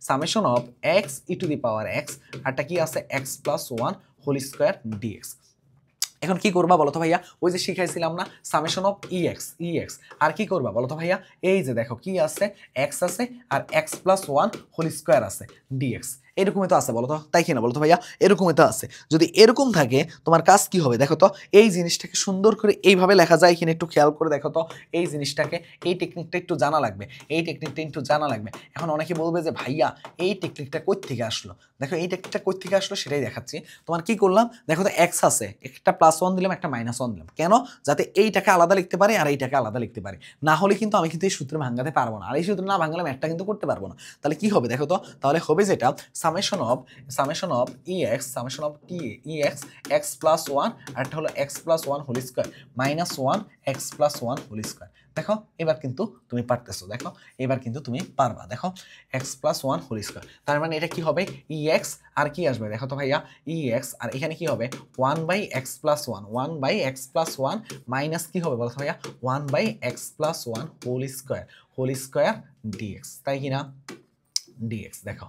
summation of x e to the power x, আরটা কি আছে x plus one whole square d x. এখন কি করবা বলো তো ভাইয়া, ওই যে শিখাইছিলাম না সামেশন অফ ই এক্স, আর কি করবা বলো তো ভাইয়া, এই যে দেখো কি আছে এক্স আছে আর x plus one whole square আছে ডিএক্স, এরকমই তো আছে বলো তো, তাই কিনা বলো তো ভাইয়া, এরকমই তো আছে। যদি এরকম থাকে তোমার কাজ কি হবে দেখো তো, এই জিনিসটাকে সুন্দর করে এইভাবে লেখা যায় কিনা একটু খেয়াল করে দেখো তো, এই জিনিসটাকে এই টেকনিকটা একটু জানা লাগবে, এখন অনেকে বলবে যে ভাইয়া এই টেকনিকটা কই থেকে আসলো, দেখো এই টেকনিকটা কই থেকে আসলো সেটাই দেখাচ্ছি। তোমার কি করলাম দেখো তো, এক্স আছে, একটা প্লাস ওয়ান দিলাম, একটা মাইনাস ওয়ান দিলাম, কেন, যাতে এইটাকে আলাদা লিখতে পারে আর এইটাকে আলাদা লিখতে পারে, না হলে কিন্তু আমি কিন্তু এই সূত্র ভাঙাতে পারবো না, আর এই সূত্র না ভাঙালে ম্যাথটা কিন্তু করতে পারবো না। তাহলে কি হবে দেখো তো, তাহলে হবে যেটা summation of e x x plus one, আর একটা হলো x plus one whole square minus one x plus one whole square. দেখো এবার কিন্তু তুমি পারতেছো, দেখো এবার কিন্তু তুমি পারবা, দেখো x plus one whole square, তার মানে এটা কি হবে ই এক্স আর কি আসবে দেখো তো ভাইয়া ই এক্স, আর এখানে কি হবে one by x plus one minus কি হবে বলো তো ভাইয়া one by x plus one whole square d x, তাই কিনা ডিএক্স, দেখো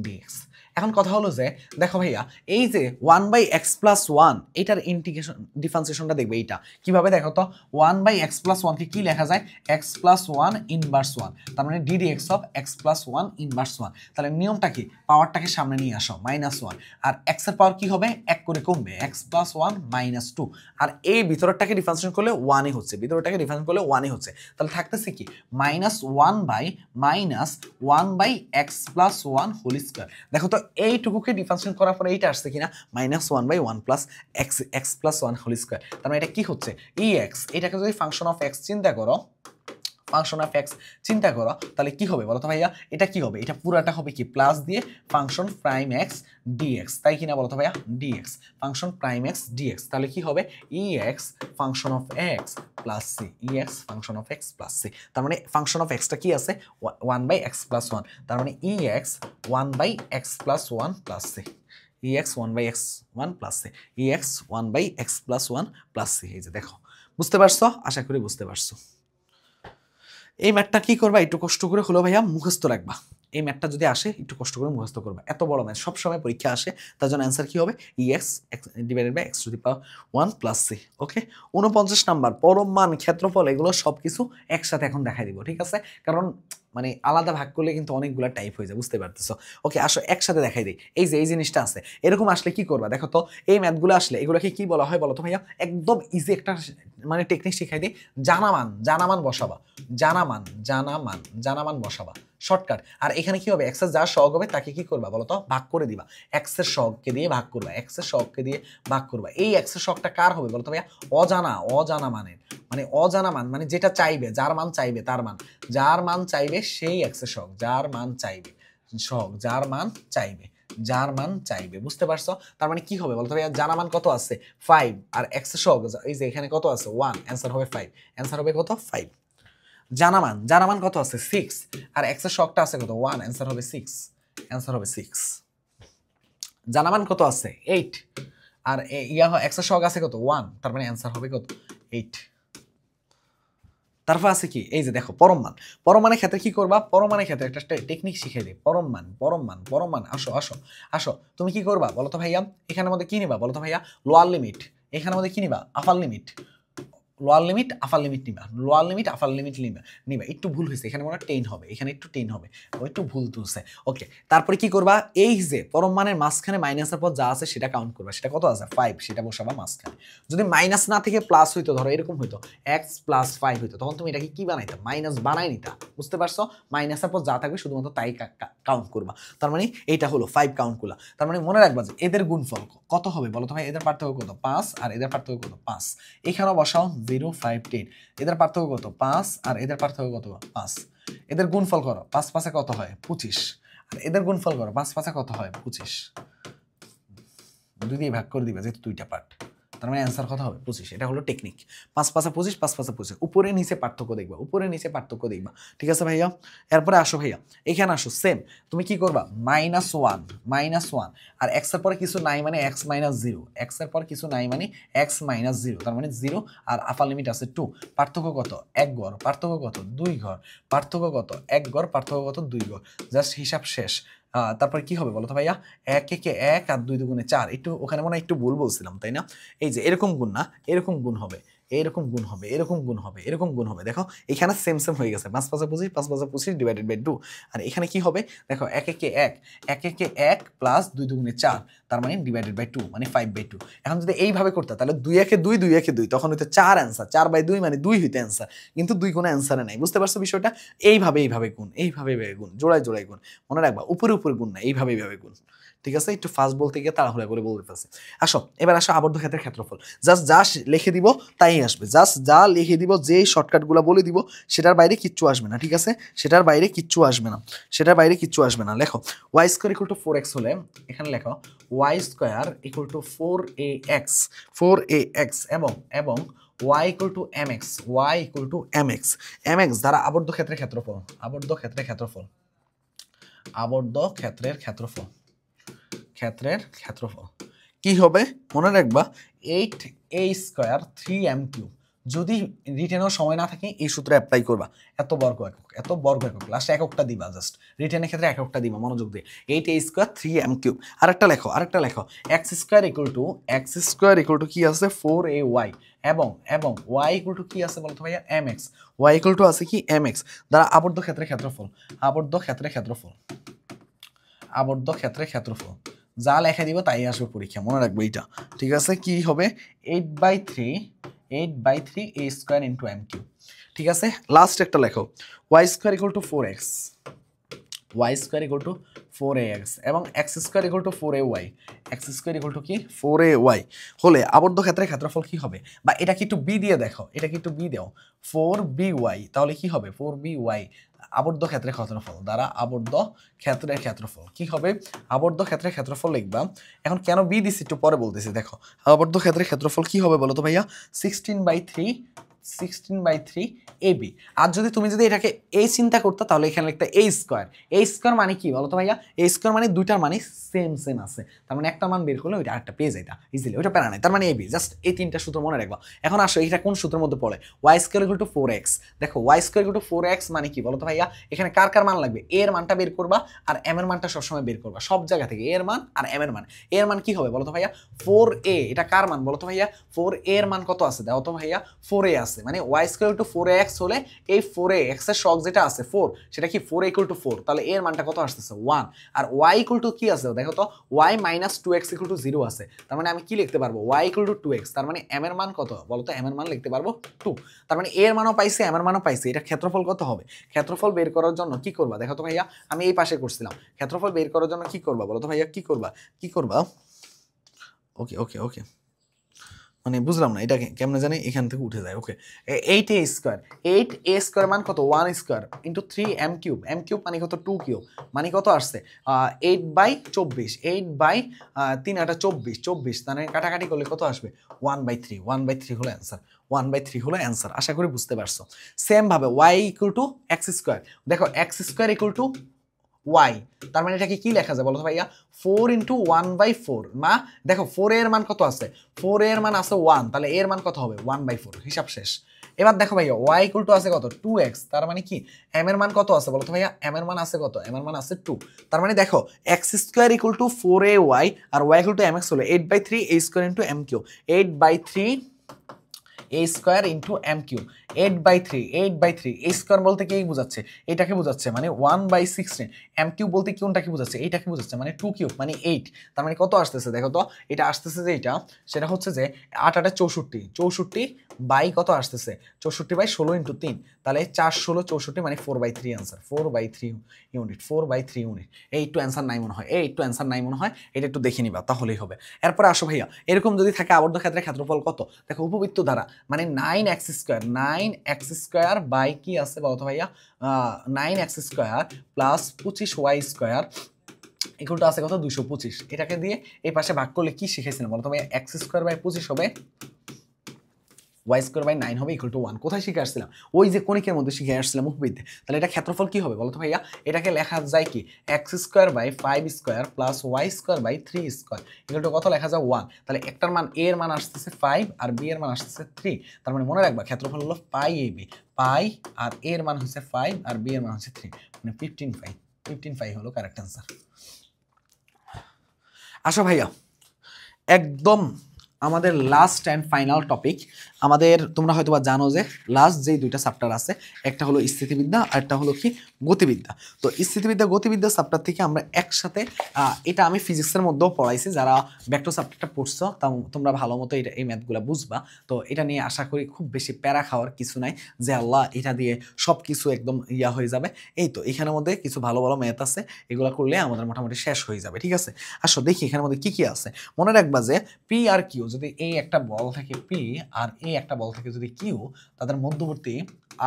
ডিএক্স। এখন কথা হলো যে দেখো ভাইয়া এই যে 1/x+1 এটার ইন্টিগ্রেশন ডিফারেন্সিয়েশনটা দেখবে এইটা কিভাবে দেখো তো 1/x+1 কে কি লেখা যায় x+1 ইনভার্স 1 তার মানে ddx অফ x+1 ইনভার্স 1 তাহলে নিয়মটা কি পাওয়ারটাকে সামনে নিয়ে আসো -1 আর x এর পাওয়ার কি হবে এক করে কমবে x+1 -2 আর এই ভিতরটাকে ডিফারেন্সিয়েশন করলে 1 ই হচ্ছে ভিতরটাকে ডিফারেন্সিয়েশন করলে 1 ই হচ্ছে তাহলে থাকতেছে কি -1/x+1 হোল স্কয়ার দেখো তো এইটুকুকে ডিফারেন্সিয়েশন করার পরে এইটা আসছে কিনা -1/1 প্লাস x+1 হোল স্কয়ার তার মানে এটা কি হচ্ছে ex এটাকে যদি function of x function of x চিন্তা করো তাহলে কি হবে বলো তো ভাইয়া এটা কি হবে এটা পুরাটা হবে কি প্লাস দিয়ে ফাংশন প্রাইম x dx তাই কিনা বলো তো ভাইয়া dx function prime x dx তাহলে কি হবে ex function of x plus c ex function of x plus c তার মানে ফাংশন অফ x টা কি আছে 1/x+1 তার মানে ex 1/x+1 plus c ex 1/x1 plus c ex 1/x+1 plus c এই যে দেখো বুঝতে পারছো আশা করি বুঝতে পারছো এই ম্যাথটা কি করবা একটু কষ্ট করে হলো ভাইয়া মুখস্থ রাখবা এই ম্যাথটা যদি আসে একটু কষ্ট করে মুখস্থ করবা এত বড় ম্যাথ সব সময় পরীক্ষা আসে তার জন্য অ্যান্সার কি হবে ex divided by x⁻1 plus c okay 49 number পরম মান ক্ষেত্রফল এগুলো সবকিছু একসাথে এখন দেখাই দিব ঠিক আছে কারণ মানে আলাদা ভাগ করলে কিন্তু অনেকগুলো টাইপ হয়ে যায় বুঝতে পারতেছো ওকে আসো একসাথে দেখাই দিই এই যে এই জিনিসটা আছে এরকম আসলে কি করবা দেখো তো এই ম্যাথগুলো আসলে এগুলোকে কি বলা হয় বলো তো ভাইয়া একদম ইজি একটা মানে টেকনিক শিখাই দিই জানামান বসাবা জানামান বসাবা শর্টকাট আর এখানে কি হবে এক্স এর যা সহগ হবে তাকে কি করবা বলো তো ভাগ করে দিবা এক্স এর সহগকে দিয়ে ভাগ করবা এক্স এর সহগকে দিয়ে ভাগ করবা এই এক্স এর সহগটা কার হবে বলো তো ভাইয়া অজানা মানের মানে অজানা মান মানে যেটা চাইবে যার মান চাইবে তার মান যার মান চাইবে সেই এক্স এর সহগ যার মান চাইবে বুঝতে পারছো তার মানে কি হবে বলতো ভাইয়া জানা মান কত আছে 5 আর এক্স এর সহগ এই যে এখানে কত আছে 1 অ্যানসার হবে 5 অ্যানসার হবে কত 5 জানা মান কত আছে 6 আর এক্স এর সহগটা আছে কত 1 অ্যানসার হবে 6 জানা মান কত আছে 8 আর এক্স এর সহগ আছে কত 1 তার মানে অ্যানসার হবে কত 8 তারপর আছে কি এই যে দেখো পরমানের ক্ষেত্রে কি করবা পরমানের ক্ষেত্রে একটা টেকনিক শিখিয়ে দিই পরম মান আসো তুমি কি করবা বলো তো ভাইয়া এখানের মধ্যে কি নিবা বলো তো ভাইয়া লোয়ার লিমিট এখানের মধ্যে কি নিবা আপার limit lower limit upper limit নিবা একটু ভুল হয়েছে এখানে মনে হয় 10 হবে এখানে একটু 10 হবে একটু ভুল তুলছে ওকে তারপরে কি করবা এই যে পরম মানের মাঝখানে মাইনাসের পর যা আছে সেটা কাউন্ট করবা সেটা কত আছে 5 সেটা বসাবা মাঝখানে যদি মাইনাস না থেকে প্লাস হইতো ধরো এরকম হইতো x + 5 হইতো তখন তুমি এটাকে কি বানাইতা মাইনাস বানাই নিতা বুঝতে পারছো মাইনাসের পর যা থাকবে শুধুমাত্র তাই কাউন্ট করবা তার মানে এইটা হলো 5 কাউন্ট করলা তার মানে মনে রাখবা যে এদের গুণফল কত হবে বলো তো ভাই এদের পার্থক্য কত 5 আর এদের পার্থক্য কত 5 এখানেও বসাও 0 5 10 এদের পার্থক্য কত 5 আর এদের পার্থক্য কত 5 এদের গুণফল করো 5 5 কত হয় 25 আর এদের গুণফল করো 5 5 কত হয় 25 দুই দিয়ে ভাগ করে দিবে যেহেতু দুইটা পার্ট তার মানে অ্যান্সার কত হবে 25 এটা হলো টেকনিক 5 5 25 5 5 25 উপরে নিচে পার্থক্য দেখবা ঠিক আছে ভাইয়া এরপরে আসো ভাইয়া এখানে আসো সেম তুমি কি করবা -1 আর x এর পরে কিছু নাই মানে x - 0 x এর পর কিছু নাই মানে x - 0 তার মানে 0 আর আপার লিমিট আছে 2 পার্থক্য কত 1 ঘর পার্থক্য কত 2 ঘর পার্থক্য কত 1 ঘর পার্থক্য কত 2 ঘর জাস্ট হিসাব শেষ তারপরে কি হবে বলো তো ভাইয়া 1 1 1 আর 2 2 4 একটু ওখানে মনে একটু ভুল বলছিলাম তাই না এই যে এরকম গুণ না এরকম গুণ হবে দেখো এখানে সেম হয়ে গেছে 5 5 25 5 5 25 ডিভাইডেড বাই 2 আর এখানে কি হবে দেখো 1 1 1 প্লাস 2 2 4 তার মানে ডিভাইডেড বাই 2 মানে 5/2 এখন যদি এইভাবে করতে তাহলে 2 1 2 2 1 2 তখন হইতো 4 অ্যানসার 4/2 মানে 2 হইতো অ্যানসার কিন্তু 2 কোনো অ্যানসারে নাই বুঝতে পারছো বিষয়টা এইভাবে গুণ জোড়ায় গুণ মনে রাখবা উপরে গুণ না এইভাবে গুণ ঠিক আছে একটু ফাস্ট বলতে গিয়ে তাড়াহুড়া করে বলতে পারছি এবার আসো আবদ্ধ ক্ষেত্রের ক্ষেত্রফল জাস্ট যা লিখে দিব তাই আসবে জাস্ট যা লিখে দিব যেই শর্টকাটগুলো বলে দিব সেটার বাইরে কিচ্ছু আসবে না ঠিক আছে সেটার বাইরে কিচ্ছু আসবে না লেখো y² = 4x হলে এখানে লেখো y² = 4ax এবং y = mx দ্বারা আবদ্ধ ক্ষেত্রের ক্ষেত্রফল কি হবে মনে রাখবা 8a² 3m³ যদি রিটেনের সময় না থাকে এই সূত্র অ্যাপ্লাই করবা, এত বর্গ একক লাস্টে এককটা দিবা, জাস্ট রিটেনের ক্ষেত্রে এককটা দিবা মনোযোগ দিয়ে। 8a² 3m³ আরেকটা লেখো x স্কয়ার ইকুয়াল টু কি আছে 4ay এবং y ইকুয়াল টু কি আছে বলতো ভাইয়া mx, y ইকুয়াল টু আছে কি mx দ্বারা আবদ্ধ ক্ষেত্রে ক্ষেত্রফল যা লেখা দিব তাই আসবে পরীক্ষা, মনে রাখবো এইটা, ঠিক আছে। কি হবে 8/3 a² ইন্টু m³, ঠিক আছে। লাস্ট একটা লেখো y² ইকুয়াল টু 4x, এবং x² equal to 4ay, x² equal to কি 4ay হলে আবদ্ধ ক্ষেত্রে ক্ষেত্রফল কি হবে, বা এটা কি একটু b দিয়ে দেখো, এটা কি একটু b দাও 4by, তাহলে কি হবে 4by আবদ্ধ ক্ষেত্রের ক্ষেত্রফল দ্বারা আবদ্ধ ক্ষেত্রের ক্ষেত্রফল কি হবে, আবদ্ধ ক্ষেত্রের ক্ষেত্রফল লিখবা। এখন কেন বি দিছি একটু পরে বলতেছি, দেখো আবদ্ধ ক্ষেত্রের ক্ষেত্রফল কি হবে বলো তো ভাইয়া 16/3 ab। আর যদি তুমি এটাকে এই চিন্তা করতে তাহলে এখানে লিখতে a² মানে কি বলো তো ভাইয়া, a² মানে দুইটার মানে সেম আছে, তার মানে একটা মান বের করলে ওইটা আরেকটা পেয়ে যাইতা ইজিলি, ওইটা প্যারা নাই, তার মানে ab, জাস্ট এই তিনটা সূত্র মনে রাখবা। এখন আসো এটা কোন সূত্রের মধ্যে পড়ে, y² ইকুয়াল টু 4x, দেখো y² ইকুয়াল টু 4x মানে কি বলো তো ভাইয়া, এখানে কার মান লাগবে, a এর মানটা বের করবা আর m এর মানটা সবসময় বের করবা, সব জায়গা থেকে a এর মান আর m এর মান। a এর মান কি হবে বলো তো ভাইয়া 4a, এটা কার মান বলো তো ভাইয়া 4a এর মান কত আছে দাও তো ভাইয়া 4a আছে, মানে y² ইকুয়াল টু 4x হলে এই 4a x এর শক যেটা আছে 4 সেটা কি 4 ইকুয়াল টু 4, তাহলে a এর মানটা কত আসতেছে 1, আর y ইকুয়াল টু কি আছে দেখো তো y minus 2x equal to 0 আছে, তার মানে আমি কি লিখতে পারবো y ইকুয়াল টু 2x, তার মানে m এর মান কত বলো তো m এর মান লিখতে পারবো 2, তার মানে a এর মানও পাইছে m এর মানও পাইছে। এটা ক্ষেত্রফল কত হবে, ক্ষেত্রফল বের করার জন্য কি করবা দেখো তো ভাইয়া, আমি এই পাশে করছিলাম, ক্ষেত্রফল বের করার জন্য কি করবা বলো তো ভাইয়া, কি করবা ওকে মানে বুঝলাম না এটা কেমনে জানি এখান থেকে উঠে যায়, ওকে 8a² মান কত 1² ইন্টু 3m³ মানে কত 2³ মানে কত আসছে 8/24, 8/3 তাহলে কাটাকাটি করলে কত আসবে 1/3 হলো অ্যান্সার, 1/3 হলো অ্যান্সার। আশা করি বুঝতে পারছো। সেম ভাবে y ইকুয়াল টু x², দেখো x² ইকুয়াল টু y, তার মানে এটাকে কি লেখা যায় বলো তো ভাইয়া 4 ইন্টু 1/4, মা দেখো 4 এর মান কত আছে 4 এর মান আছে 1, তাহলে এর মান কত হবে 1/4, হিসাব শেষ। এবার দেখো ভাইয়া y ইকুয়াল টু আছে কত 2x, তার মানে কি m এর মান কত আছে বলো তো ভাইয়া m এর মান আছে কত, m এর মান আছে 2, তার মানে দেখো x² ইকুয়াল টু 4ay আর y ইকুয়াল টু mx হলো 8/3 a² into m³ 8/3 a² into m³ 8/3 a² বলতে কি বোঝাচ্ছে, এটাকে বোঝাচ্ছে মানে 1/16, m³ বলতে কোনটাকে বোঝাচ্ছে, এইটাকে বোঝাচ্ছে মানে 2³ মানে 8, তার মানে কত আসতেছে দেখো তো, এটা আসতেছে যে এটা সেটা হচ্ছে যে 8 8 64 বাই কত আসতেছে 64/16 ইন্টু 3, তাহলে 4 16 64 মানে 4/3 আনসার, 4/3 ইউনিট, 4/3 ইউনিট। এই একটু অ্যান্সার নাই মনে হয়, এটা একটু দেখে নিবা তাহলেই হবে। এরপরে আসো ভাইয়া এরকম যদি থাকে আবদ্ধ ক্ষেত্রে ক্ষেত্রফল কত, দেখো উপবৃত্ত দ্বারা মানে 9x² বাই কি আছে বলতো ভাইয়া 9x² plus 25y² equal to আছে কত 225, এটাকে দিয়ে এই পাশে ভাগ করলে কি শিখেছিলাম বলতো ভাইয়া x²/25 হবে, y²/9 হবে ইকুয়াল টু 1, কোথায় শিখে আসছিলাম ওই যে কণিকের মধ্যে শিখে আসছিলাম উপবৃত্তে। তাহলে এটা ক্ষেত্রফল কি হবে বলতো ভাইয়া, এটাকে লেখা যায় কি x²/5² plus y²/3² equal to কত লেখা যায় 1, তাহলে একটার মান a এর মান আসতেছে 5 আর b এর মান আসতেছে 3, তার মানে মনে রাখবা ক্ষেত্রফল হলো πab, পাই আর a এর মান হচ্ছে 5 আর b এর মান হচ্ছে 3, মানে 15 হলো কারেক্ট অ্যান্সার। আসো ভাইয়া একদম আমাদের লাস্ট অ্যান্ড ফাইনাল টপিক, আমাদের তোমরা হয়তো বা জানো যে লাস্ট যেই দুইটা চ্যাপ্টার আছে একটা হলো স্থিতিবিদ্যা আর একটা হলো কি গতিবিদ্যা। তো স্থিতিবিদ্যা গতিবিদ্যা চ্যাপ্টার থেকে আমরা একসাথে এটা আমি ফিজিক্সের মধ্যেও পড়াইছি, যারা ভেক্টর চ্যাপ্টারটা পড়ছো তোমরা ভালো মতো এটা এই ম্যাথগুলো বুঝবা। তো এটা নিয়ে আশা করি খুব বেশি প্যারা খাওয়ার কিছু নাই যে আল্লাহ এটা দিয়ে সব কিছু একদম হয়ে যাবে, এই তো এখানের মধ্যে কিছু ভালো ভালো ম্যাথ আছে, এগুলো করলে আমাদের মোটামুটি শেষ হয়ে যাবে, ঠিক আছে। আসো দেখি এখানের মধ্যে কি আছে। মনে রাখবা যে পি আর কিউ, যদি এই একটা বল থাকে পি আর এই একটা বল থাকে যদি কিউ, তাদের মধ্যবর্তী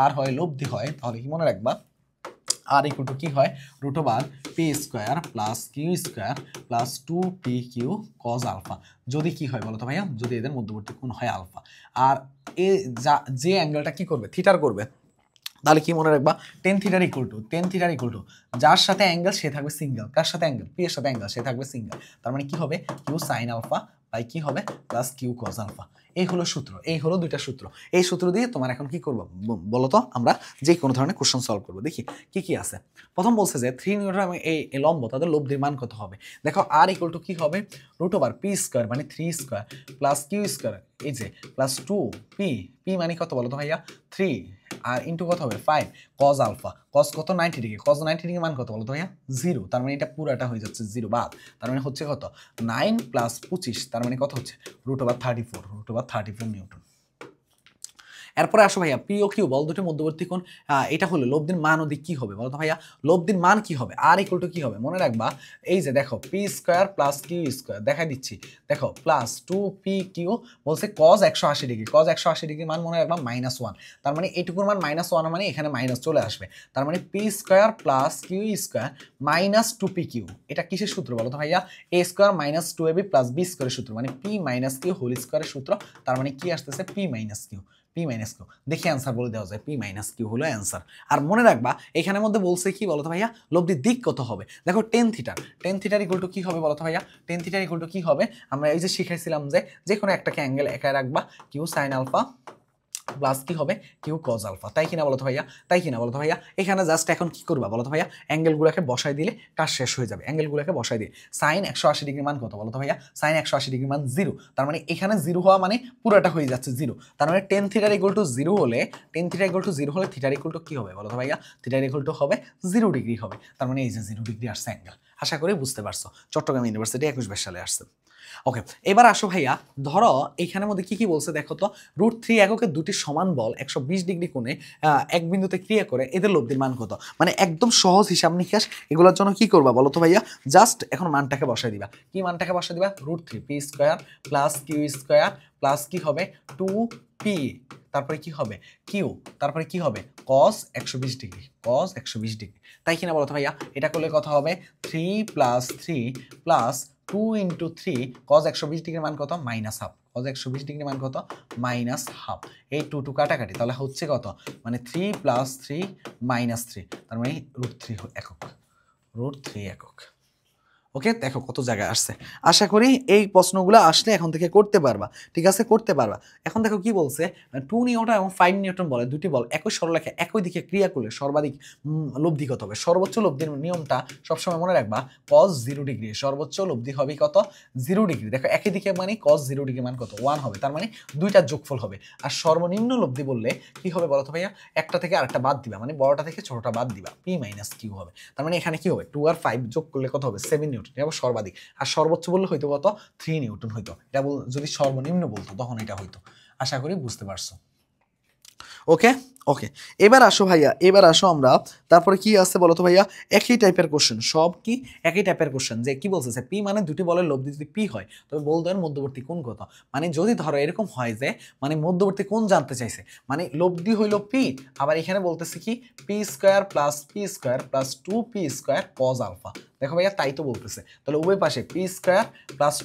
আর হয় লব্ধি হয়, তাহলে কি মনে রাখবা আর ইকুয়াল টু কি হয় √p² plus q² plus 2pq cos alpha, যদি কি হয় বলো তো ভাইয়া, যদি এদের মধ্যবর্তী কোণ হয় আলফা, আর এ যে অ্যাঙ্গেলটা কি করবে থিটার করবে, তাহলে কি মনে রাখবা tan থিটার ইকুয়াল টু যার সাথে অ্যাঙ্গেল সে থাকবে সিঙ্গেল, কার সাথে অ্যাঙ্গেল পি এর সাথে অ্যাঙ্গেল সে থাকবে সিঙ্গেল, তার মানে কি হবে কিউ সাইন আলফা বাই কি হবে প্লাস কিউ কস আলফা। এই হলো সূত্র, এই হলো দুইটা সূত্র। এই সূত্র দিয়ে তোমার এখন কি করবো বলো তো, আমরা যে কোনো ধরনের কোশ্চেন সলভ করবো। দেখি কি কি আছে। প্রথম বলছে যে 3 নিউটন এবং এই লম্ব তাদের লব্ধির মান কত হবে। দেখো আর ইকুয়াল টু কি হবে, √p স্কয়ার মানে 3 স্কয়ার প্লাস কিউ স্কয়ার এই যে প্লাস 2p, p মানে কত বলো তো ভাইয়া 3 আর ইন্টু কত হবে 5 cos আলফা, cos কত 90 ডিগ্রি, cos 90 ডিগ্রি মান কত বলো তো ভাইয়া 0, তার মানে এটা পুরাটা হয়ে যাচ্ছে 0 বাদ, তার মানে হচ্ছে কত 9 প্লাস 25, তার মানে কত হচ্ছে √34 নিউটন। এরপরে আসো ভাইয়া পি ও কিউ বল দুটির মধ্যবর্তী কোণ, এটা হলো লব্ধির মান ও দিক কি হবে বলো তো ভাইয়া, লব্ধির মান কি হবে, আর ইকুয়াল টু কি হবে মনে রাখবা, এই যে দেখো p square plus q square দেখাই দিচ্ছি, দেখো প্লাস 2p/q বলছে cos 180 ডিগ্রি, cos 180 ডিগ্রি মান মনে রাখবা -1, তার মানে এইটুকুর মান -1 মানে এখানে মাইনাস চলে আসবে, তার মানে p square plus q square minus 2p/q, এটা কিসের সূত্র বলো তো ভাইয়া, a square minus 2ab plus b স্কয়ারের সূত্র, মানে p মাইনাস কিউ হোল স্কয়ারের সূত্র, তার মানে কি আসতেছে p minus q, p minus q, দেখি অ্যান্সার বলে দেওয়া যায়, p মাইনাস কিউ হলো অ্যান্সার। আর মনে রাখবা এখানের মধ্যে বলছে কি বলতো ভাইয়া, লব্ধির দিক কত হবে, দেখো টেন থিটার ইকুয়াল টু কি হবে বলতো ভাইয়া, টেন থিটার ইকুয়াল টু কি হবে, আমরা এই যে শিখাইছিলাম যে কোনো একটাকে অ্যাঙ্গেল একাই রাখবা, কিউ সাইন আলফা প্লাস কি হবে কিউ কজ আলফা, তাই কিনা বলতো ভাইয়া, তাই কিনা বলতো ভাইয়া, এখানে জাস্ট এখন কি করবা বলতো ভাইয়া, অ্যাঙ্গেলগুলোকে বসাই দিলে কাজ শেষ হয়ে যাবে, অ্যাঙ্গেলগুলোকে বসাই দিয়ে সাইন 180 ডিগ্রি মান কত বলতো ভাইয়া, সাইন 180 ডিগ্রি মান 0, তার মানে এখানে 0 হওয়া মানে পুরোটা হয়ে যাচ্ছে 0, তার মানে টেন থিটার ইকুয়াল টু 0 হলে, টেন থিটার ইকুয়াল টু 0 হলে থিটার ইকুয়াল টু কি হবে বলতো ভাইয়া, থিটার ইকুয়াল টু হবে 0 ডিগ্রি হবে, তার মানে এই যে 0 ডিগ্রি আসছে অ্যাঙ্গেল, আশা করি বুঝতে পারছো, চট্টগ্রাম ইউনিভার্সিটি 21 সালে আসছে। ওকে, এবার আসো ভাইয়া, ধরো এইখানের মধ্যে কি কি বলছে দেখো তো, √3 এককে দুটি সমান বল 120 ডিগ্রি কোণে এক বিন্দুতে ক্রিয়া করে এদের লব্ধির মান কত, মানে একদম সহজ হিসাব নিকাশ, এগুলোর জন্য কি করবা বলো তো ভাইয়া, জাস্ট এখন মানটাকে বসাই দিবা, কি মানটাকে বসাই দিবা, √3p square plus q square plus কি হবে 2p, তারপরে কি হবে কিউ, তারপরে কি হবে cos 120 ডিগ্রি, cos 120 ডিগ্রি, তাই কিনা বলো তো ভাইয়া, এটা করলে কত হবে 3 প্লাস 3 প্লাস 2 ইন্টু 3 cos 120 ডিগ্রির মান কত -হাফ, cos 120 ডিগ্রির মান কত -হাফ, এই 2 কাটাকাটি, তাহলে হচ্ছে কত মানে 3 প্লাস 3 -3, তার মানে √3 একক, √3 একক। ওকে, দেখো কত জায়গায় আসছে, আশা করি এই প্রশ্নগুলো আসলে এখন থেকে করতে পারবা, ঠিক আছে করতে পারবা। এখন দেখো কি বলছে, 2 নিউটন এবং 5 নিউটন বলে দুটি বল একই সরলরেখা একই দিকে ক্রিয়া করলে সর্বাধিক লব্ধি কত হবে, সর্বোচ্চ লব্ধির নিয়মটা সবসময় মনে রাখবা, cos 0 ডিগ্রি, সর্বোচ্চ লব্ধি হবে কত 0 ডিগ্রি, দেখো একই দিকে মানে cos 0 ডিগ্রি মান কত 1 হবে, তার মানে দুইটার যোগফল হবে, আর সর্বনিম্ন লব্ধি বললে কি হবে বলো তো ভাইয়া, একটা থেকে আরেকটা বাদ দিবা, মানে বড়টা থেকে ছোটটা বাদ দিবা, p মাইনাস কিউ হবে, তার মানে এখানে কি হবে 2 আর 5 যোগ করলে কত হবে 7 নিউটন, এটা সর্বাধিক, আর সর্বোচ্চ বললে হয়তো কত 3 নিউটন হইতো, এটা যদি সর্বনিম্ন বলতো তখন এটা হইতো, আশা করি বুঝতে পারছো। ওকে ওকে, এবার আসো ভাইয়া, এবার আসো আমরা, তারপরে কি আছে বলো তো ভাইয়া, একই টাইপের কোশ্চেন, সব কি একই টাইপের কোশ্চেন, যে কি বলতেছে পি মানে দুটি বলের লব্ধি যদি পি হয় তবে বলদের মধ্যবর্তী কোণ কত, মানে যদি ধরো এরকম হয় যে মানে মধ্যবর্তী কোণ জানতে চাইছে, মানে লব্ধি হইলো পি, আবার এখানে বলতেছে কি p square plus p square plus 2p square cos alpha, দেখো ভাইয়া তাই তো বলতেছে, তাহলে উভয় পাশে p square plus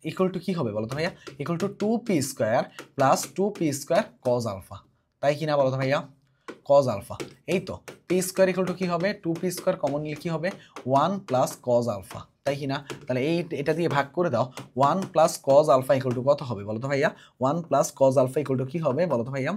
equal to কি হবে বলো তো ভাইয়া, equal to 2p square plus 2p square cos alpha, তাই কিনা বলো তো ভাইয়া, cos আলফা, এই তো পি স্কয়ার ইকুয়াল টু কি হবে 2p স্কয়ার কমন নিলে কি হবে 1 প্লাস cos আলফা, তাই কিনা, তাহলে এটা দিয়ে ভাগ করে দাও, 1 plus cos alpha equal to কত হবে বলো তো ভাইয়া, 1 plus cos alpha equal to কি হবে বলো তো ভাইয়া,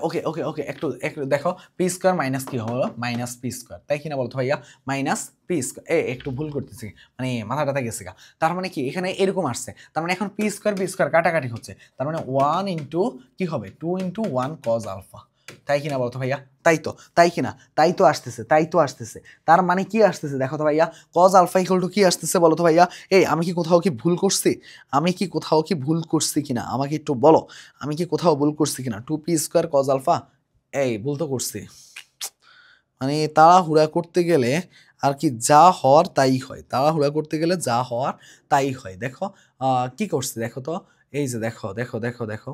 ওকে ওকে ওকে, একটু একটু দেখো পি স্কয়ার মাইনাস কি হলো মাইনাস পি স্কয়ার, তাই কিনা বলতো ভাইয়া, মাইনাস পি স্কয়ার, একটু ভুল করতেছি, মানে মাথাটা গেছে গা, তার মানে কি এখানে এরকম আসছে, তার মানে এখন পি স্কয়ার কাটাকাটি হচ্ছে, তার মানে 1 ইন্টু কি হবে 2 ইন্টু 1 cos আলফা, তাই কিনা বলতো ভাইয়া, তাই তো, তাই কিনা, তাই তো আসতেছে, তাই তো আসতেছে, তার মানে কি আসতেছে দেখো তো ভাইয়া, cos আলফা ইকুয়াল টু কি আসতেছে বলো তো ভাইয়া, আমি কি কোথাও কি ভুল করছি, আমি কি কোথাও কি ভুল করছি কিনা আমাকে একটু বলো, আমি কি কোথাও ভুল করছি কিনা, 2p স্কয়ার cos আলফা, ভুল তো করছি, মানে তাড়াহুড়া করতে গেলে আর কি যা হওয়ার তাই হয়, তাড়াহুড়া করতে গেলে যা হওয়ার তাই হয়, দেখো কি করছে দেখো তো, এই যে দেখো দেখো দেখো দেখো,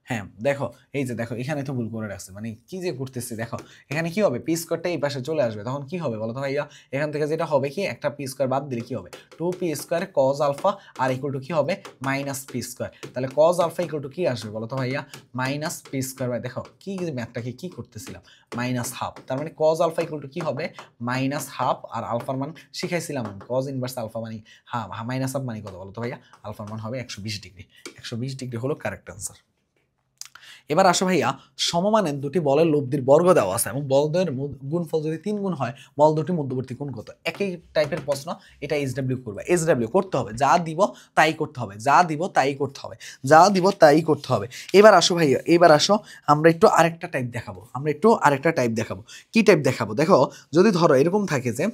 হ্যাঁ দেখো, এই যে দেখো এখানে তো ভুল করে রাখছে, মানে কি যে করতেছি দেখো, এখানে কি হবে, পি স্কোয়ারটা এই পাশে চলে আসবে, তখন কি হবে বলো তো ভাইয়া, এখান থেকে যেটা হবে কি, একটা পি স্কোয়ার বাদ দিলে কি হবে, 2p² cos আলফা আর ইকুয়াল টু কি হবে, -p²। তাহলে cos আলফা ইকুয়াল টু কি আসবে বলো তো ভাইয়া, -p²। দেখো কি ম্যাথটাকে কি করতেছিলাম, -12, তার মানে cos আলফা ইকুয়াল টু কি হবে, -12, আর আলফার মান শিখাইছিলাম cos ইনভার্স আলফা মানে -12 মানে কত বলো তো ভাইয়া, আলফার মান হবে 120 ডিগ্রি। 120 ডিগ্রি হলো কারেক্ট অ্যান্সার। এবার আসো ভাইয়া, সমমানের দুটি বলের লব্ধির বর্গ দেওয়া আছে এবং বলদের গুণফল যদি 3 গুণ হয়, বল দুটির মধ্যবর্তী কোণ কত? একই টাইপের প্রশ্ন, এটা এইচডব্লিউ করবে, এইচডব্লিউ করতে হবে, যা দিব তাই করতে হবে, যা দিব তাই করতে হবে, যা দিব তাই করতে হবে। এবার আসো ভাইয়া, এবার আসো আমরা একটু আরেকটা টাইপ দেখাবো, কি টাইপ দেখাবো দেখো, যদি ধরো এরকম থাকে যে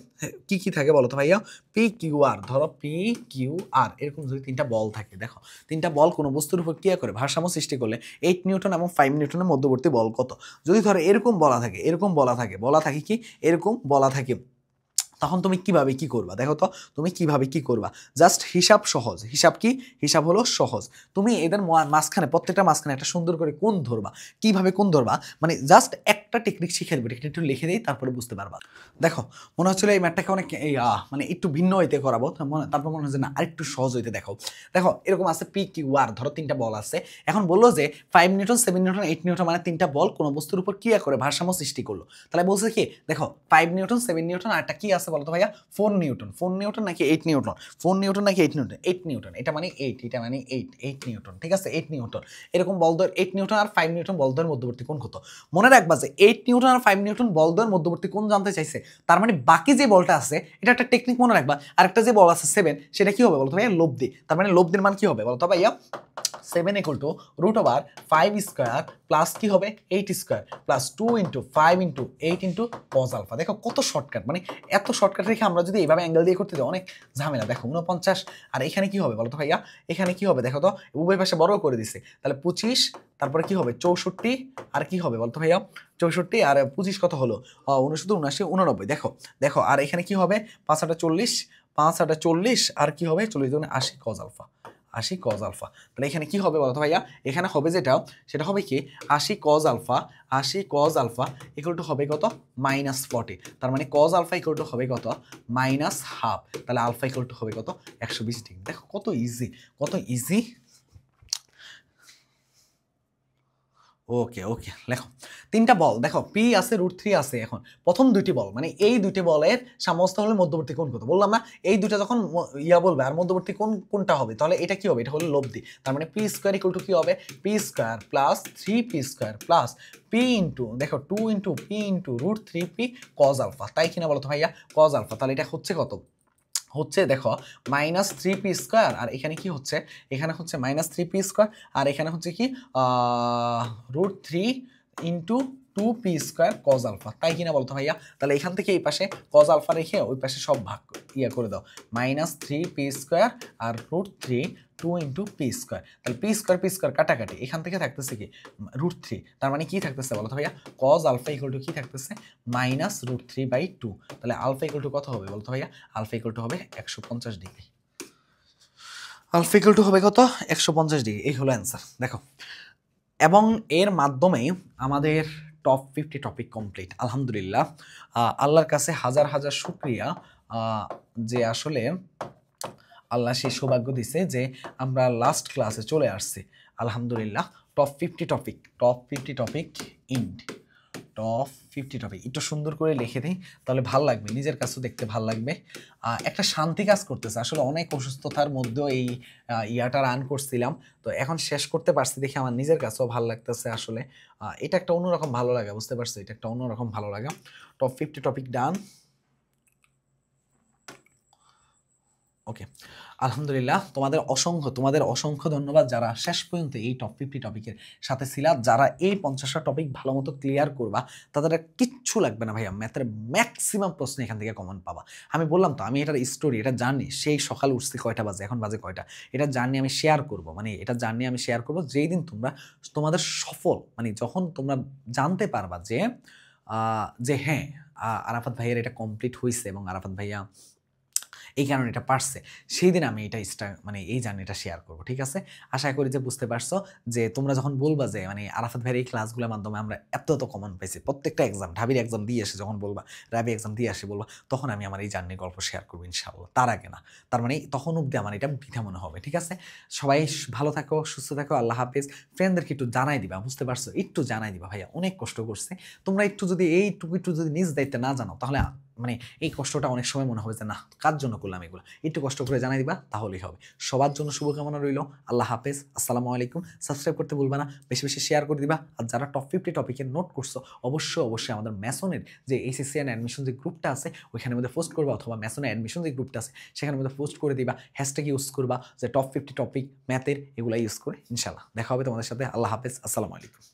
কি থাকে বলো তো ভাইয়া, পি কিউ আর, ধরো পি কিউ আর এরকম যদি 3টা বল থাকে, দেখো 3টা বল কোনো বস্তুর উপর ক্রিয়া করে ভারসাম্য সৃষ্টি করলে 8 নিউটন এবং 5 নিউটনের মধ্যবর্তী বল কত? যদি ধরো এরকম বলা থাকে, কি এরকম বলা থাকে, তখন তুমি কিভাবে কি করবা দেখো তো, তুমি কিভাবে কি করবা, জাস্ট হিসাব সহজ, হিসাব হলো সহজ। তুমি এদের মাঝখানে, প্রত্যেকটা মাঝখানে একটা সুন্দর করে কোণ ধরবা, কিভাবে কোণ ধরবা মানে জাস্ট একটা টেকনিক শিখে দেবে, টেকনিক একটু লিখে দিই তারপরে বুঝতে পারবা। দেখো মনে হচ্ছিল এই ম্যাথটাকে অনেক মানে একটু ভিন্ন হইতে করাবো, তারপর মনে হচ্ছে না আরেকটু সহজ হইতে। দেখো এরকম আছে পি কিউ আর, ধরো 3টা বল আছে, এখন বললো যে 5 নিউটন 7 নিউটন 8 নিউটন মানে 3টা বল কোনো বস্তুর উপর ক্রিয়া করে ভারসাম্য সৃষ্টি করলো, তাহলে বলছে কি দেখো 5 নিউটন 7 নিউটন আর একটা কি আছে বলতো ভাইয়া, 4 নিউটন নাকি 8 নিউটন, 4 নিউটন নাকি 8 নিউটন, 8 নিউটন, এটা মানে 8 নিউটন, ঠিক আছে 8 নিউটন। এরকম বলদর 8 নিউটন আর 5 নিউটন বলদর মধ্যবর্তী কোণ কত? মনে রাখবা যে 8 নিউটন আর 5 নিউটন বলদর মধ্যবর্তী কোণ জানতে চাইছে, তার মানে বাকি যে বলটা আছে এটা একটা টেকনিক মনে রাখবা, আর একটা যে বল আছে 7 সেটা কি হবে বলতো ভাইয়া, লব্ধি, তার মানে লব্ধির মান কি হবে বলতো ভাইয়া, 7 = √5² প্লাস কি হবে 8² প্লাস 2 × 5 × 8 × cos আলফা। দেখো কত শর্টকাট, মানে এত শর্টকাট রেখে আমরা যদি এইভাবে অ্যাঙ্গেল দিয়ে করতে যাই অনেক ঝামেলা। দেখো 49, আর এখানে কি হবে বলতো ভাইয়া, এখানে কি হবে দেখো তো, উভয় পাশে বড় করে দিছে, তাহলে 25, তারপরে কি হবে 64, আর কি হবে বলতো ভাইয়া 64 আর 25 কত হলো 69, 89। দেখো আর এখানে কি হবে 5 × 8 = 40, 5 × 8 = 40, আর কি হবে 40 × 80 cos আলফা, 80 cos আলফা। তাহলে এখানে কি হবে বলতো ভাইয়া, এখানে হবে যেটা সেটা হবে কি 80 cos alpha, 80 cos alpha equal to হবে কত -40, তার মানে cos আলফা ইকুয়াল টু হবে কত -12, তাহলে আলফা ইকুয়াল টু হবে কত 120 ডিগ্রি। দেখো কত ইজি, কত ইজি। ওকে লেখো 3টা বল, দেখো পি আছে √3 আছে, এখন প্রথম দুইটি বল মানে এই দুইটি বলের সাম্যাবস্থা হলে মধ্যবর্তী কোণ কত বললাম না, এই দুইটা যখন বলবে আর মধ্যবর্তী কোণ কোনটা হবে, তাহলে এটা কি হবে, এটা হলো লব্ধি, তার মানে p² = কি হবে p² plus 3p² plus p into দেখো 2 × p × √3p cos আলফা, তাই কিনা বলো তো ভাইয়া cos আলফা। তাহলে এটা হচ্ছে কত, হচ্ছে দেখো -3p², আর এখানে কি হচ্ছে, এখানে হচ্ছে -3p² আর এখানে হচ্ছে কি √3 × 2p² cos আলফা, তাই কিনা বলতো ভাইয়া। তাহলে এখান থেকে এই পাশে cos আলফা রেখে ওই পাশে সব ভাগ করে দাও, -3p² আর √3 2 × p², তাহলে p² কাটাকাটি, এখান থেকে থাকতেছে কি √3, তার মানে কি থাকতেছে বলতো ভাইয়া cos আলফা = কি থাকতেছে -√3/2, তাহলে আলফা = কত হবে বলতো ভাইয়া, আলফা = হবে 150 ডিগ্রি, আলফা = হবে কত 150 ডিগ্রি, এই হলো অ্যান্সার। দেখো এবং এর মাধ্যমেই আমাদের টপ 50 টপিক কমপ্লিট, আলহামদুলিল্লাহ। আল্লাহর কাছে হাজার হাজার শুকরিয়া যে আসলে আল্লাহ সেই সৌভাগ্য দিছে যে আমরা লাস্ট ক্লাসে চলে আসছি, আলহামদুলিল্লাহ। টপ 50 টপিক ইন্ড, টপ 50 টপিক একটু সুন্দর করে লিখে দিই, তাহলে ভাল লাগবে, নিজের কাছেও দেখতে ভাল লাগবে। একটা শান্তি কাজ করতেছে, আসলে অনেক অসুস্থতার মধ্যেও এই ইয়াটা রান করছিলাম, তো এখন শেষ করতে পারছি দেখে আমার নিজের কাছেও ভালো লাগতেছে। আসলে এটা একটা অন্যরকম ভালো লাগে, বুঝতে পারছো, এটা একটা অন্যরকম ভালো লাগা। টপ 50 টপিক ডান, ওকে আলহামদুলিল্লাহ। তোমাদের অসংখ্য ধন্যবাদ যারা শেষ পর্যন্ত এই টপ 50 টপিকের সাথে ছিলা। যারা এই 50টা টপিক ভালো মতো ক্লিয়ার করবা তাদের কিচ্ছু লাগবে না ভাইয়া, ম্যাথের ম্যাক্সিমাম প্রশ্ন এখান থেকে কমন পাবা। আমি বললাম তো, আমি এটার স্টোরি, এটা জানি সেই সকাল উঠছি কয়টা বাজে, এখন বাজে কয়টা, এটা জানি আমি শেয়ার করব, মানে এটা জানি আমি শেয়ার করব যেই দিন তোমাদের সফল, মানে যখন তোমরা জানতে পারবা যে হ্যাঁ আরাফাত ভাইয়ের এটা কমপ্লিট হয়েছে এবং আরাফাত ভাইয়া এই কারণে এটা পারছে, সেই দিন আমি এটা মানে এই জার্নিটা শেয়ার করব, ঠিক আছে? আশা করি যে বুঝতে পারছো যে তোমরা যখন বলবা যে মানে আরাফাত ভাইয়ের এই ক্লাসগুলোর মাধ্যমে আমরা এত কমন পাইছি, প্রত্যেকটা এক্সাম, ঢাবির এক্সাম দিয়ে এসে যখন বলবা, রাবি এক্সাম দিয়ে আসে বলবা, তখন আমি আমার এই জার্নির গল্প শেয়ার করবো ইনশাআল্লাহ, তার আগে না। তার মানে তখন অব্দি আমার এটা বৃথা মনে হবে, ঠিক আছে? সবাই ভালো থাকো, সুস্থ থাকো, আল্লাহ হাফেজ। ফ্রেন্ডদেরকে একটু জানাই দিবা, বুঝতে পারছো? একটু জানাই দিবা, ভাইয়া অনেক কষ্ট করছে। তোমরা একটু যদি এইটুকু একটু যদি নিজ দায়িত্বে না জানো, তাহলে মানে এই কষ্টটা অনেক সময় মনে হবে যে না, কার জন্য করলাম এগুলো। একটু কষ্ট করে জানাই দিবা, তাহলেই হবে। সবার জন্য শুভকামনা রইল। আল্লাহ হাফেজ, আসসালামু আলাইকুম। সাবস্ক্রাইব করতে ভুলবা না, বেশি বেশি শেয়ার করে দিবা। আর যারা টপ 50 টপিকের নোট করছো, অবশ্যই আমাদের ম্যাসনের যে এসএসসি অ্যাডমিশন যে গ্রুপটা আছে ওইখানের মধ্যে পোস্ট করবা, অথবা ম্যাসনের অ্যাডমিশন যে গ্রুপটা আছে সেখানের মধ্যে পোস্ট করে দিবা, হ্যাশট্যাগ ইউজ করবা যে টপ 50 টপিক ম্যাথের, এগুলো ইউজ করে। ইনশাল্লাহ দেখা হবে তোমাদের সাথে। আল্লাহ হাফেজ, আসসালামু আলাইকুম।